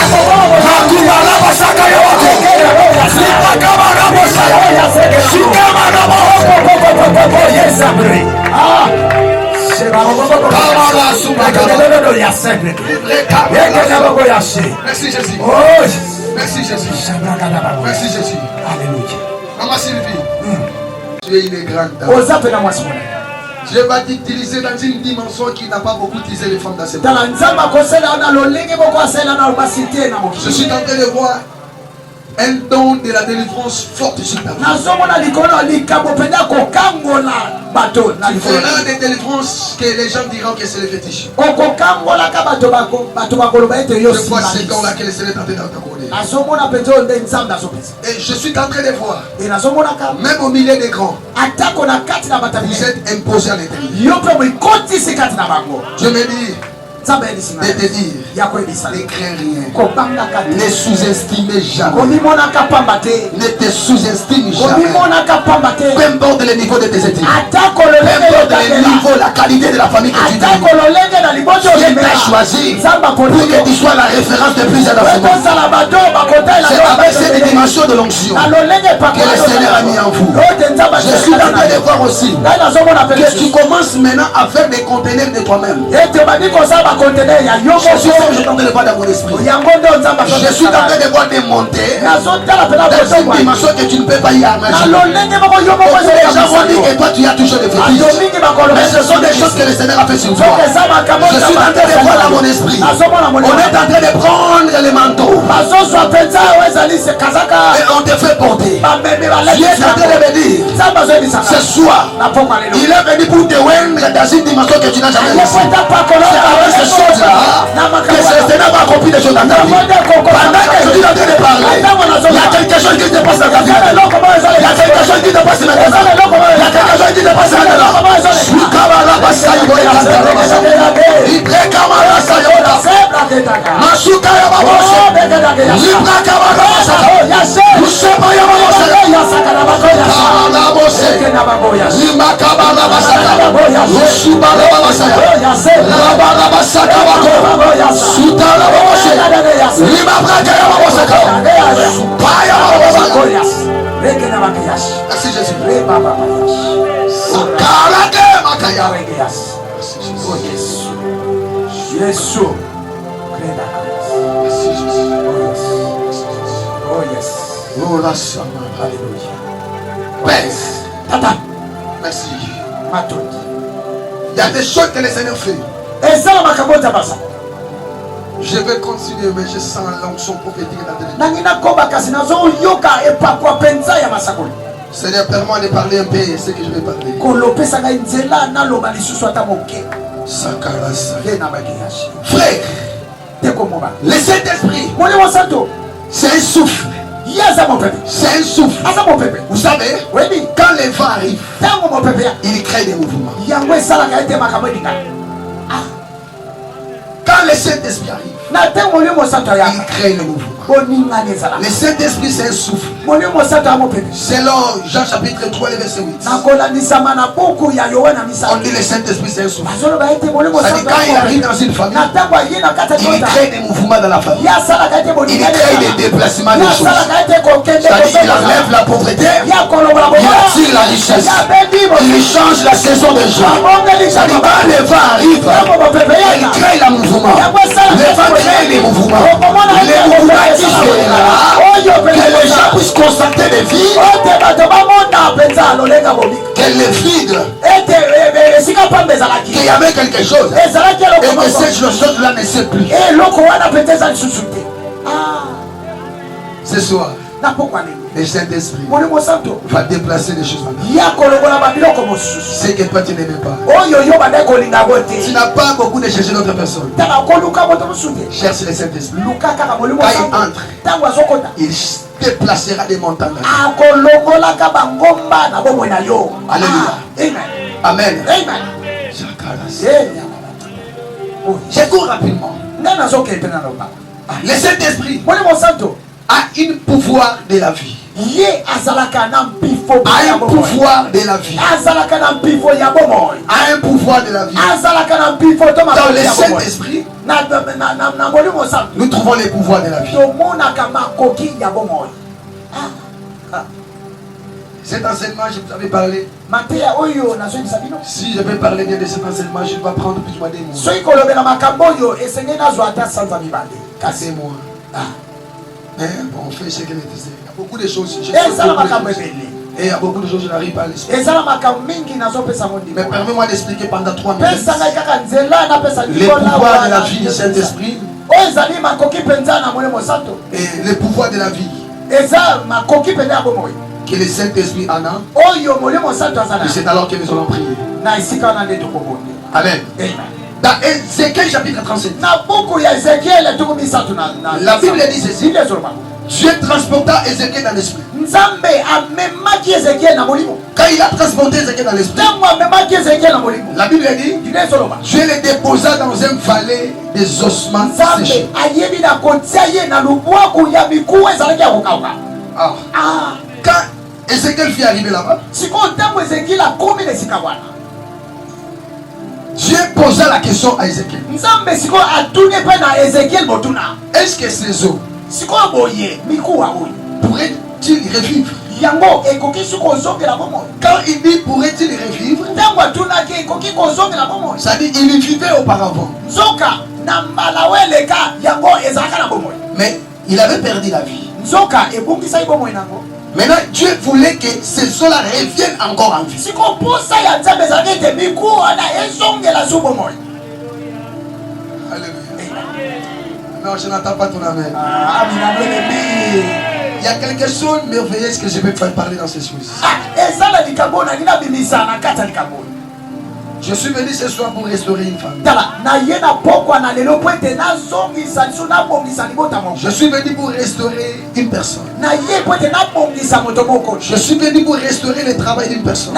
Merci Jésus. Merci Jésus. Merci Jésus. Alléluia. Maman Sylvie, tu es une grande dame. Dieu va t'utiliser dans une dimension qui n'a pas beaucoup utilisé les femmes dans ce monde. Je suis en train de voir un don de la délivrance forte sur ta vie. Tu feras des délivrances que les gens diront que c'est le fétiche. Je vois ces dons-là que le Seigneur est en train d'accorder. Et je suis en train de voir, même au milieu des grands, vous êtes imposés à l'intérieur. Je me dis de te dire, ne crains rien, ne sous-estimez jamais, ne te sous-estime jamais, peu importe le niveau de tes études, peu importe le niveau, la qualité de la famille que tu vis. Dieu t'a choisi pour que tu sois la référence de plusieurs dans ce monde. C'est avec cette dimension de l'onction que le Seigneur a mis en vous. Je suis en train de voir aussi que tu commences maintenant à faire des conteneurs de toi-même. Je suis en train de le voir dans mon esprit. Je suis en train de voir des montées dans une dimension que tu ne peux pas y imaginer. Les gens vont dire que toi tu as toujours des fétiches, mais ce sont des choses que le Seigneur a fait sur toi. Je suis en train de voir dans mon esprit. On est en train de prendre les manteaux et on te fait porter. Dieu est en train de me dire, ce soir il est venu pour te oindre dans une dimension que tu n'as jamais vue. C'est ces choses-là que le Seigneur va accomplir des choses dans ta vie. Pendant que je suis en train de parler, il y a quelque chose qui se passe dans ta vie. Il y a quelque chose qui se passe maintenant. Il y a quelque chose qui se passe maintenant. Merci Jésus. Merci. Il y a des choses que le Seigneur fait. Je vais continuer, mais je sens l'onction prophétique dans le Seigneur, permets-moi de parler un peu ce que je vais parler. Frère, le Saint-Esprit, c'est un souffle. C'est un souffle. Vous savez, quand les vents arrivent, il crée des mouvements. Quand le Saint-Esprit arrive, il crée le mouvement. Le Saint-Esprit, c'est un souffle. Selon Jean chapitre 3, verset 8. On dit le Saint-Esprit, c'est un souffle. Ça dit quand il arrive dans une famille, il crée des mouvements dans la famille. Il crée des déplacements des choses. C'est-à-dire qu'il enlève la pauvreté, il attire la richesse, il change la saison des gens. C'est-à-dire quand les vents arrivent, il crée le mouvement. Les vents créent les mouvements. Les mouvements que les gens puissent constater des vides, que les vides, qu'il y avait quelque chose, et que cette chose-là ne sait plus. Ce soir, le Saint-Esprit va déplacer les choses. C'est que toi tu n'aimais pas. Tu n'as pas beaucoup de chercher d'autres personnes. Cherche le Saint-Esprit. Quand il entre, il déplacera des montagnes. Alléluia. Amen. Je cours rapidement. Le Saint-Esprit a un pouvoir de la vie. A un pouvoir de la vie. A un pouvoir de la vie. Dans le Saint-Esprit, nous trouvons les pouvoirs de la vie. Cet enseignement, je vous avais parlé. Si je vais parler bien de cet enseignement, je dois prendre plus ou moins des mots. Cassez-moi. Mais bon, on fait ce qu'elle disait. Il y a beaucoup de choses. Et il y a beaucoup de choses, je n'arrive pas à l'expliquer. Mais permets-moi d'expliquer pendant 3 minutes les pouvoirs de la vie du Saint-Esprit et les pouvoirs de la vie que le Saint-Esprit en a. Et c'est alors que nous allons prier. Amen. Dans Ézéchiel chapitre 37, la Bible dit ceci: Dieu transporta Ézéchiel dans l'esprit. Quand il a transporté Ézéchiel dans l'esprit, la Bible dit Dieu le déposa dans un vallée des ossements séchés. Quand Ézéchiel fut arrivé là-bas, Dieu posa la question à Ézéchiel: est-ce que ces eaux pourraient-ils revivre? Quand il dit pourrait-il revivre, ça dit il y vivait auparavant, mais il avait perdu la vie. Maintenant, Dieu voulait que ces eaux-là reviennent encore en vie. Alléluia. Non, je n'entends pas ton amen. Il y a quelque chose de merveilleux que je vais parler dans ces choses. Je suis venu ce soir pour restaurer une famille. Je suis venu pour restaurer une personne. Je suis venu pour restaurer le travail d'une personne.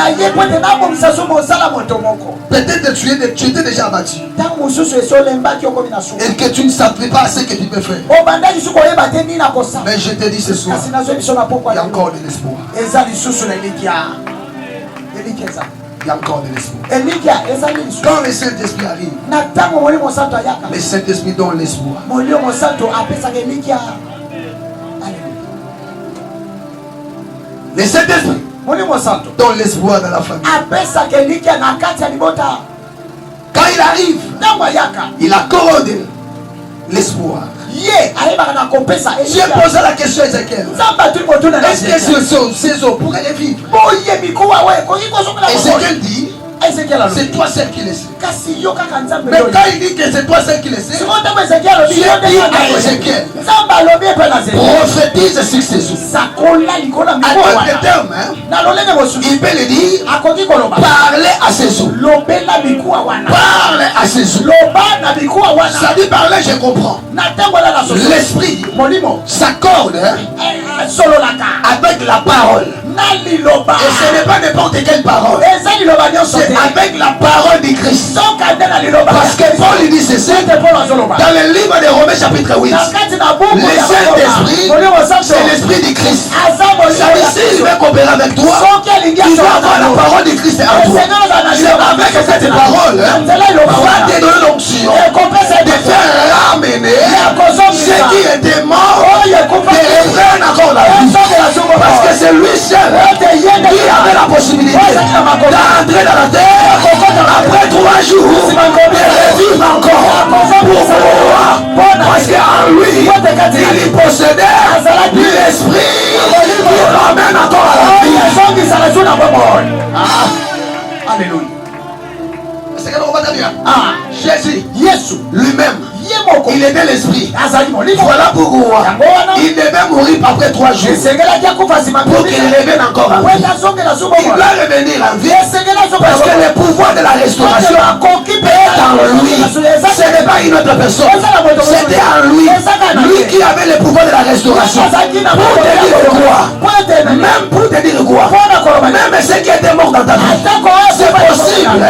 Peut-être tu étais déjà abattu et que tu ne savais pas ce que tu peux faire. Mais je te dis ce soir, il y a encore de l'espoir. il y a encore de l'espoir. Quand le Saint-Esprit arrive, le Saint-Esprit donne l'espoir. Le Saint-Esprit donne l'espoir dans la famille. Quand il arrive, il accorde l'espoir. J'ai posé la question à Ézéchiel. Est-ce que ces eaux pourraient les vivre? Ézéchiel dit, c'est toi seul qui le sais. Mais quand il dit que c'est toi seul qui le sais, Dieu dit à Ézéchiel, prophétise sur ces eaux. À d'autres termes, il peut le dire, parlez à ces eaux. Parlez à ces eaux. Ça dit parler, je comprends. L'esprit s'accorde avec la parole. Et ce n'est pas n'importe quelle parole. C'est avec la parole du Christ. Parce que Paul dit ceci dans le livre de Romains chapitre 8. Le Saint-Esprit, c'est l'esprit du Christ. S'il veut coopérer avec toi, il doit avoir la parole du Christ en toi. C'est avec cette parole va te donner l'onction de faire ramener ce qui était mort, de reprendre encore la vie. Parce que c'est lui seul qui avait la possibilité d'entrer dans la terre après 3 jours de revivre encore. Parce qu'en lui, il possédait l'esprit qui ramène encore à la vie. Alléluia. C'est que nous va bien. Jésus, lui-même, il était l'esprit. Voilà pourquoi il devait mourir après 3 jours pour qu'il revienne encore en vie. Il doit revenir en vie parce que le pouvoir de la restauration est en lui. Ce n'est pas une autre personne, c'était en lui. Lui qui avait le pouvoir de la restauration. Pour te dire quoi? Même pour te dire quoi? Même ceux qui étaient morts dans ta vie, c'est possible à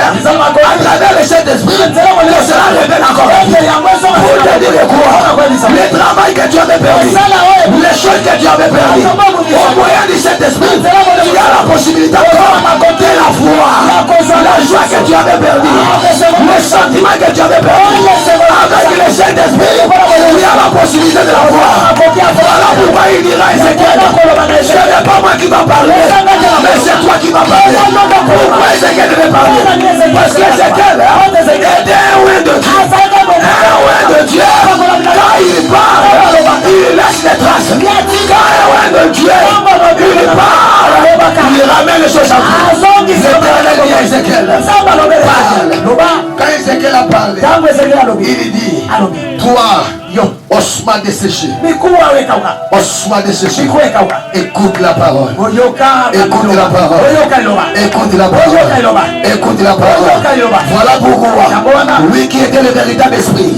travers le Saint-Esprit que cela revienne encore en vie. Pour te dire quoi? Le travail que tu avais perdu, les choses que tu avais perdues, au moyen du Saint-Esprit, tu as la possibilité de la foi, la joie que tu avais perdue, le sentiment que tu avais perdu. Avec le Saint-Esprit, tu as la possibilité de la foi. Voilà pourquoi il dira à Ézéchiel, ce n'est pas moi qui va parler, mais c'est toi qui vas parler. Pourquoi Ézéchiel devait parler? Parce qu'Ézéchiel était loin de Dieu. De Dieu, quand il parle, il laisse les traces. Quand il est loin de Dieu, il parle, il ramène les choses à vous. L'Éternel dit à Ézéchiel, quand Ézéchiel a parlé, il dit, toi, osma desséché, osma desséché, écoute la parole, écoute la parole, écoute la parole, écoute la parole. Voilà pourquoi lui qui était le véritable esprit,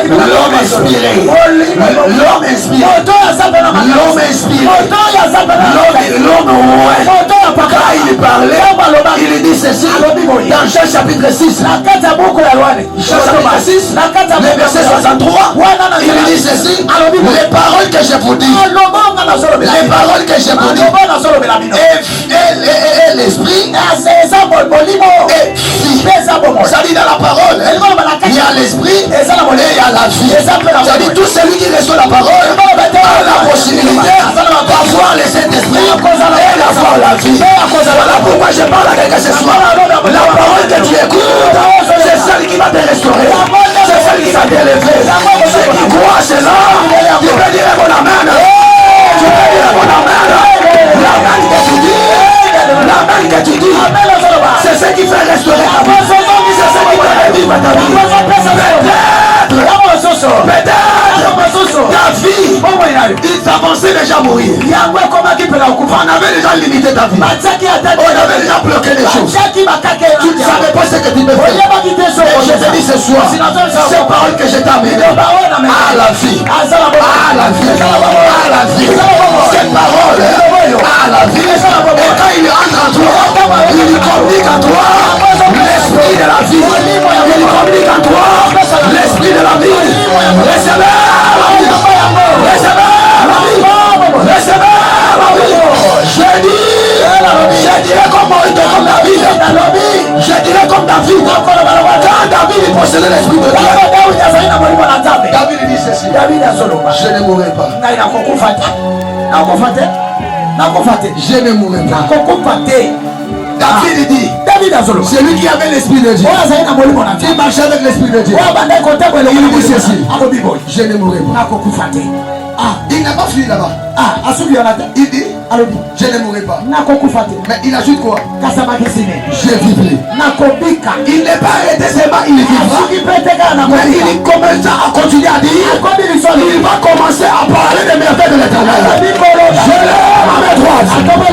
l'homme inspiré, l'homme inspiré, l'homme inspiré, l'homme quand il parlait, il dit ceci dans Jean chapitre 6, Jean chapitre 6, le verset 63, il dit ceci, les paroles que je vous dis, les paroles que je vous dis, et l'esprit, et ça dit dans la parole, il y a l'esprit et il y a la vie. Ça dit tout celui qui reçoit la parole a la possibilité d'avoir le Saint-Esprit et d'avoir la vie. Voilà pourquoi je parle à quelqu'un ce soir. La parole que tu écoutes, c'est celle qui va te restaurer, c'est celle qui va t'élever. Ceux qui croient cela, tu peux dire mon amen. Tu peux dire mon amen. L'amen que tu dis, l'amen que tu dis, c'est ce qui fait restaurer ta vie. C'est ce qui va revivre ta vie. Peut-être ta vie, il t'avançait déjà à mourir. On avait déjà limité ta vie. On avait déjà bloqué les choses. Tu ne savais pas ce que tu peux faire. Et je te dis ce soir, ces paroles que je t'ai amenées à la vie, à la vie, à la vie. Cette parole à la vie. Et quand il entre en toi, il communique en toi l'esprit de la vie. Il communique en toi l'esprit de la vie. Recevez la vie. Recevez la vie. Recevez la vie. Je dis comment il te donne la vie. Je dirais comme David. Quand David possédait l'esprit de Dieu, David dit ceci: je ne mourrai pas. Je ne mourrai pas. David dit, c'est lui qui avait l'esprit de Dieu. Il marchait avec l'esprit de Dieu. Il dit ceci: je ne mourrai pas. Il n'a pas fui là-bas. Il dit, je ne mourrai pas. Mais il ajoute quoi? Je vivrai. Il n'est pas arrêté seulement, il vivra. Mais il commence à continuer à dire, il va commencer à parler des merveilles de l'Éternel. Je lève à mes droites encore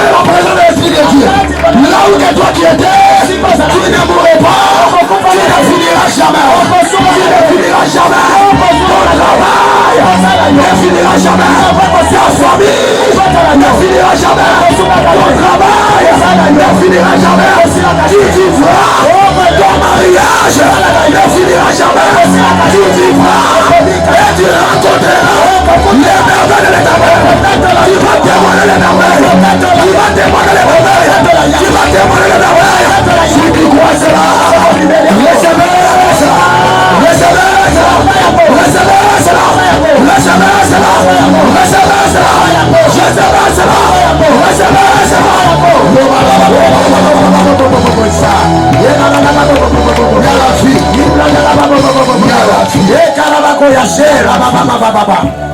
la présence de l'Esprit de Dieu. Là où que toi qui étais, tu ne mourrais pas. Tu ne finiras jamais. Tu ne finiras jamais. Ton travail ne finira jamais. Ta famille ne finira jamais. Ton travail ne finira jamais. Tu vivras. Ton mariage ne finira jamais. Tu vivras et tu rencontreras les merveilles de l'Éternel. Tu vas témoigner les merveilles. Tu vas témoigner les merveilles. Tu vas témoigner les merveilles. Tu dis quoi cela? Recevez cela. Recevez cela. Recevez cela. Recevez cela. Recevez cela. Recevez cela. Recevez cela.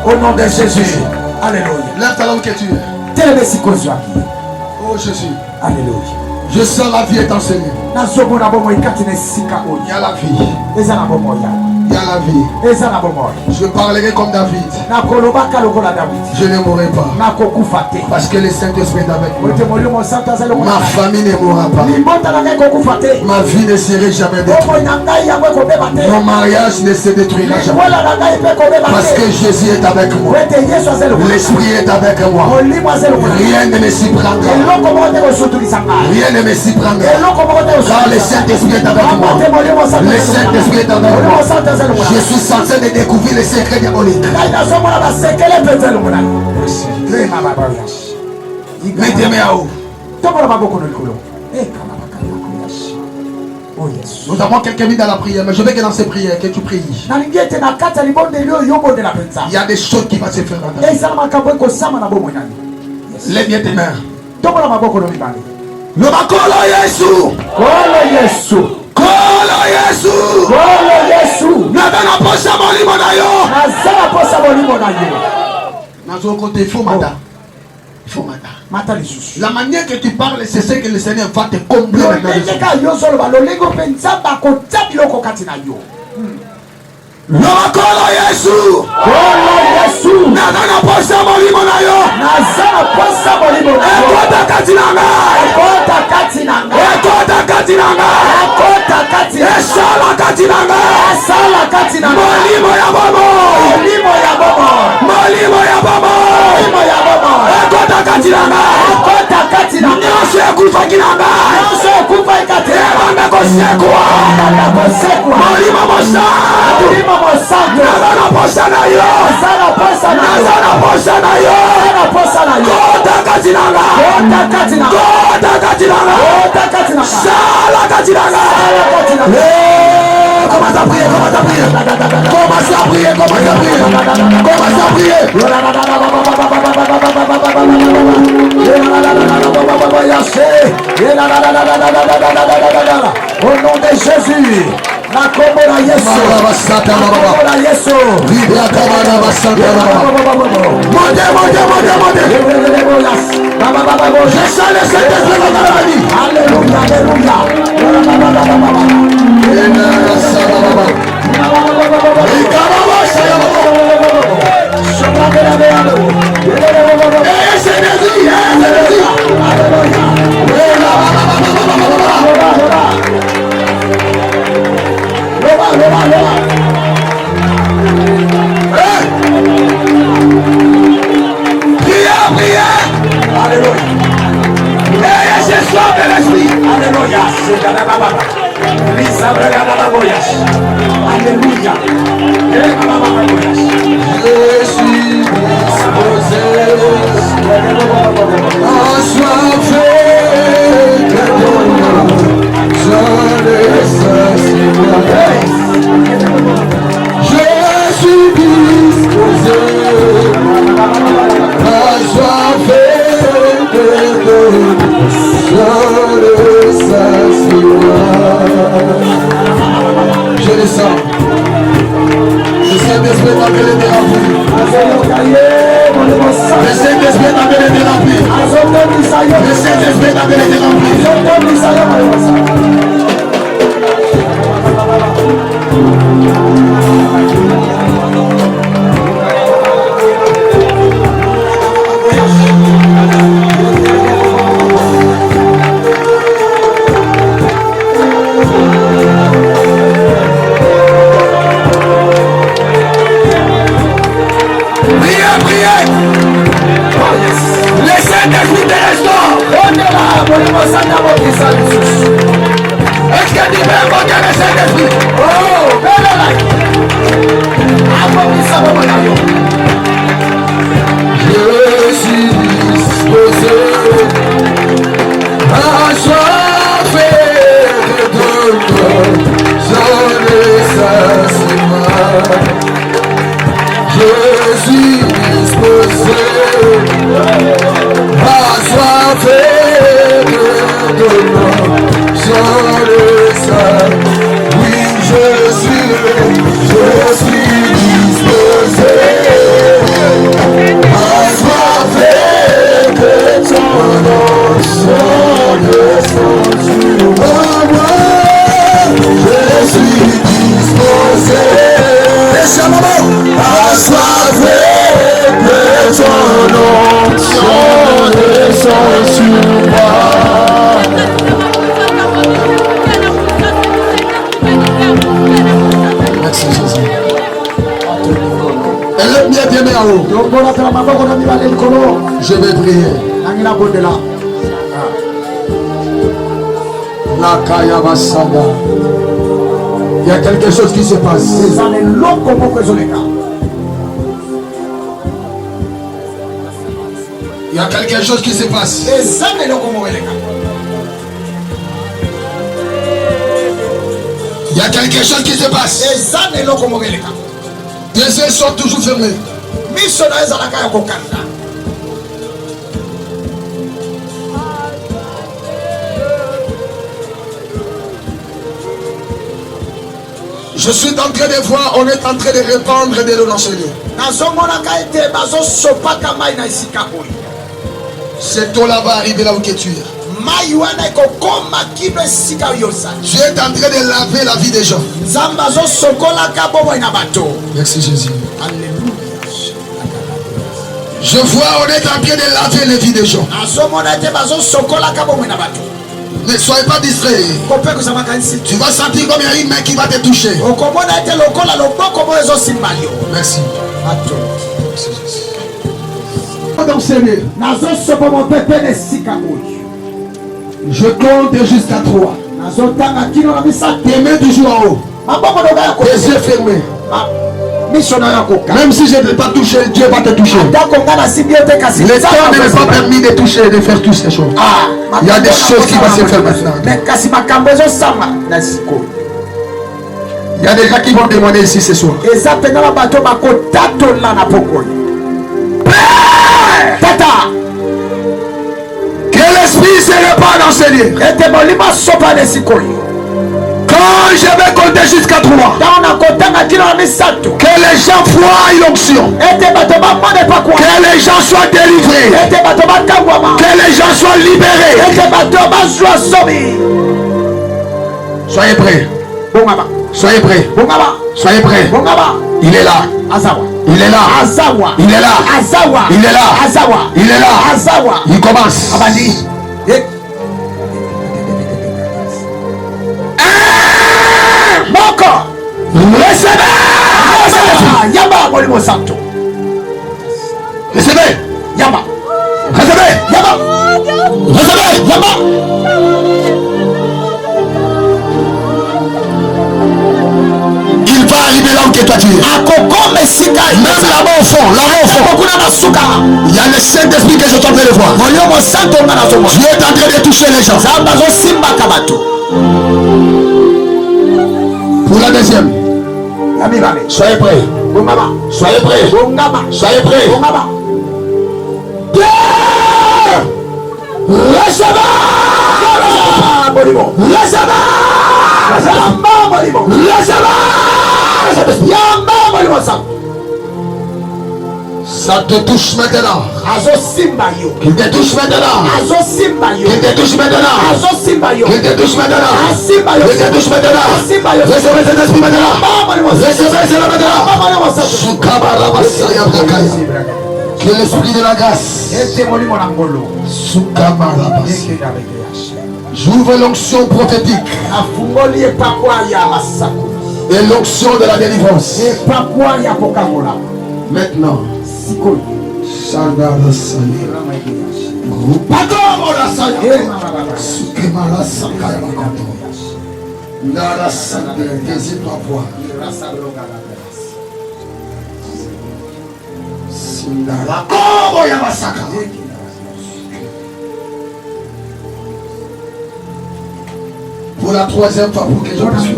Au nom de Jésus. Alléluia. Lève ta langue que tu es. Oh Jésus. Alléluia. Je sens la vie est enseignée. Il y a la vie. Il y a la vie. Je parlerai comme David. Je ne mourrai pas. Parce que le Saint-Esprit est avec moi. Ma famille ne mourra pas. Ma vie ne serait jamais détruite. Mon mariage ne se détruira jamais. Parce que Jésus est avec moi. L'Esprit est avec moi. Rien ne me s'y prendra. Rien ne me s'y prendra. Car le Saint-Esprit est avec moi. Le Saint-Esprit est avec moi. Je suis censé de découvrir les secrets diaboliques. Mettez-moi à haut. Nous avons quelques minutes dans la prière, mais je veux que dans ces prières, que tu pries. Il y a des choses qui vont se faire. Lève bien tes mains. Le makolo Yesu. Kolo Yesu. Kolo Yesu. Kolo Yesu. Nabana posa molimo na yo. Nazala posa molimo na yo. Nazo côté il faut mata. Il faut mata. Mata les sous. La manière que tu parles, c'est ce que le Seigneur va te combler maintenant. Lokolo Yesu. Kolo Yesu. Nazana posa molimo na yo. Nazana posa molimo na yo. Ekota katinanga. Ekota katinanga. Ekota katinanga. Ekota katinanga. Esala katinanga. Esala katinanga. Molimo ya bomo. Molimo ya bomo. Molimo ya bomo. Molimo ya bomo. Ekota katinanga. Ekota katinanga. Nyoshe kufa kinanga. Nyoshe kufa ikatinanga. Ebanda kosekwa. Ebanda kosekwa. Molimo mosa. Molimo Nazana posa na yo. Nazana posa na yo. Nazana posa na yo. Nazana posa na yo. Kota katinanga. Kota katinanga. Kota katinanga. Kota katinanga. Sala katinanga. Sala katinanga. Commence à prier, commence à prier. Commence à prier, commence à prier. Commence à prier. Au nom de Jésus. La Komora Yesu. La Komora Yesu. Je sens le Saint-Esprit dans la vie. Alléluia, alléluia. Prière, prière. Alléluia. Et je sois de l'esprit. Alléluia. Alléluia. Je suis disposé à soif de ton nom. Je descends. Le Saint-Esprit est en train de te remplir. Le Saint-Esprit est en train de te remplir. Le Saint-Esprit est en train de te remplir. Est-ce que tu peux invoquer le Saint-Esprit? Oh, belle life. Je suis disposé à soifé de ton j'en ai saciement. Je suis disposé à soifé de ton j'en ai saciement. Oui, je suis disposé à soifé de ton nom, j'en ai saciement. Je suis disposé à soifé de ton nom, j'en ai saciement. Merci Jésus. Élève bien tes mains en haut. Je vais prier. Nakaya Masada. Il y a quelque chose qui se passe. Il y a quelque chose qui se passe. Il y a quelque chose qui se passe. Tes yeux sont toujours fermés. Je suis en train de voir, on est en train de répandre de l'eau dans ce lieu. Cette eau là-bas arrive là où que tu es. Tu es en train de laver la vie des gens. Merci Jésus. Je vois, on est en train de laver les vies des gens. Ne soyez pas distrait. Tu vas sentir comme il y a une main qui va te toucher. Merci. Merci Jésus. Je compte jusqu'à 3. Tes mains toujours en haut. Tes yeux fermés. Même si je ne vais pas toucher, Dieu va te toucher. Le temps ne m'est pas permis de toucher, de faire toutes ces choses. Il y a des choses qui vont se faire maintenant. Il y a des gens qui vont témoigner ici ce soir. Tata, que l'esprit se répand dans ce lieu. Quand je vais compter jusqu'à 3, que les gens voient l'onction, que les gens soient délivrés, que les gens soient libérés. Soyez prêts. Soyez prêts. Soyez prêts. Il est là. Il est là. Il est là. Il est là. Il est là. Il commence. Recevez. Yamba. Recevez. Yamba. Recevez. Yamba. Il va arriver là où que toi tu es. Même là-bas au fond. Il y a le Saint-Esprit que je suis en train de voir. Dieu est en train de toucher les gens. Pour la deuxième. Soyez prêts. Soyez prêts. Soyez prêts. Recevez. Ça te touche maintenant. Qu'il te touche maintenant. Qu'il te touche maintenant. Qu'il te touche maintenant. Qu'il te touche maintenant. Recevez cet esprit maintenant. Recevez cela maintenant. Que l'esprit de la grâce. J'ouvre l'onction prophétique. Et l'onction de la délivrance. Maintenant. Pour la troisième fois, pour que je puisse finir.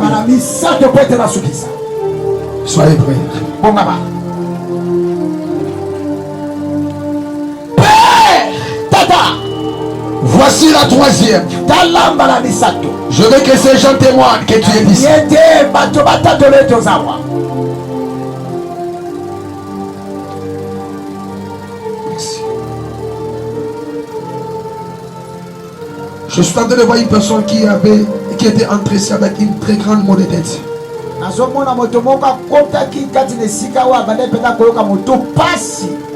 Soyez prêts. Voici la troisième. Je veux que ces gens témoignent que tu es ici. Je suis en train de voir une personne qui était entrée avec une très grande maux de tête.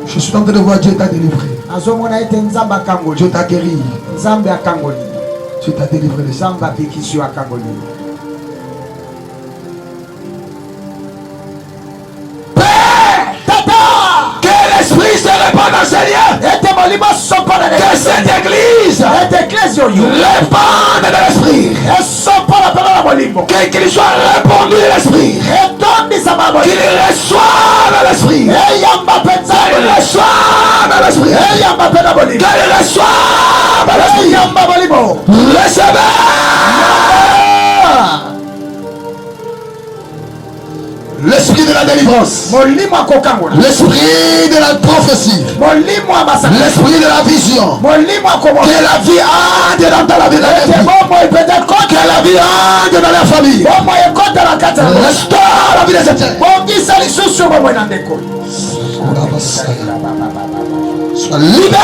Je suis en train de voir Dieu t'a délivré. Dieu t'a guéri. Dieu t'a délivré de ça. Que l'esprit se répande dans ce lieu. Que cette église répande de l'esprit. Qu'il soit répandu de l'esprit. Qu'il reçoive l'esprit. Qu'il reçoive l'esprit. Qu'il reçoive l'esprit. Recevez. L'esprit de la délivrance. L'esprit de la prophétie. L'esprit de la vision. Que la vie entre dans la vie de la vie. Que la vie entre dans la famille. Restaure la vie des éternels. Sois libéré.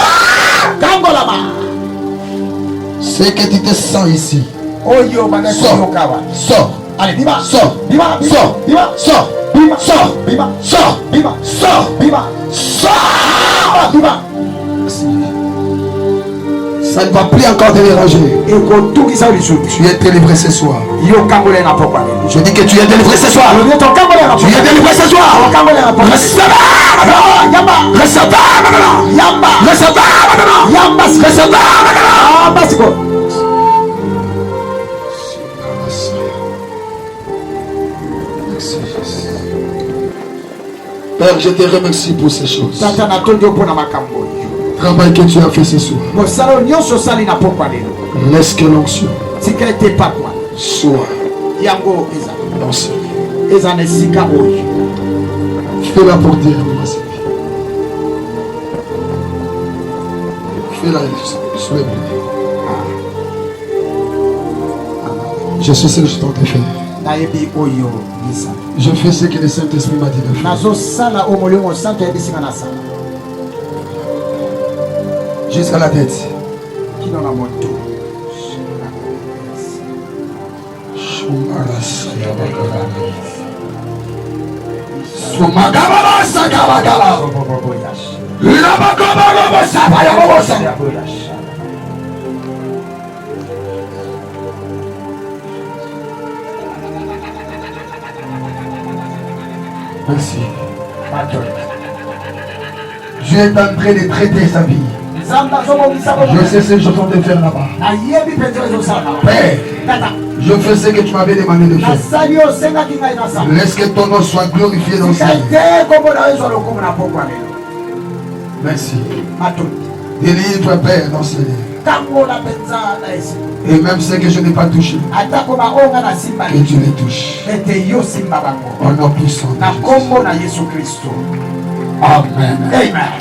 C'est que tu te sens ici. Sors. Allez, Bima, sors, Bima, sors, Bima, sors, Bima, sors, Bima, sors, Bima, sors, Bima, sors, Bima. Ça ne va plus encore te déranger. Tu es délivré ce soir. Je dis que tu es délivré ce soir. Tu es délivré ce soir. Recevez maintenant. Recevez maintenant. Recevez maintenant. Recevez maintenant. Père, je te remercie pour ces choses. Travail que tu as fait ce soir. Laisse que l'onction soit l'onction. Fais-la porter à moi, Seigneur. Fais-la soulever. Je suis ce que je t'ai fait. Je fais ce que le Saint-Esprit m'a dit de faire. Jusqu'à la tête. Merci. Dieu est en train de traiter sa vie. Je sais ce que je suis en train de faire là-bas. Père, je fais ce que tu m'avais demandé de faire. Laisse que ton nom soit glorifié dans ce vie. Merci. Délivre, Père, dans ce lieu. Et même ce que je n'ai pas touché, que tu les touches. En nom puissant de Jésus. Amen. Amen.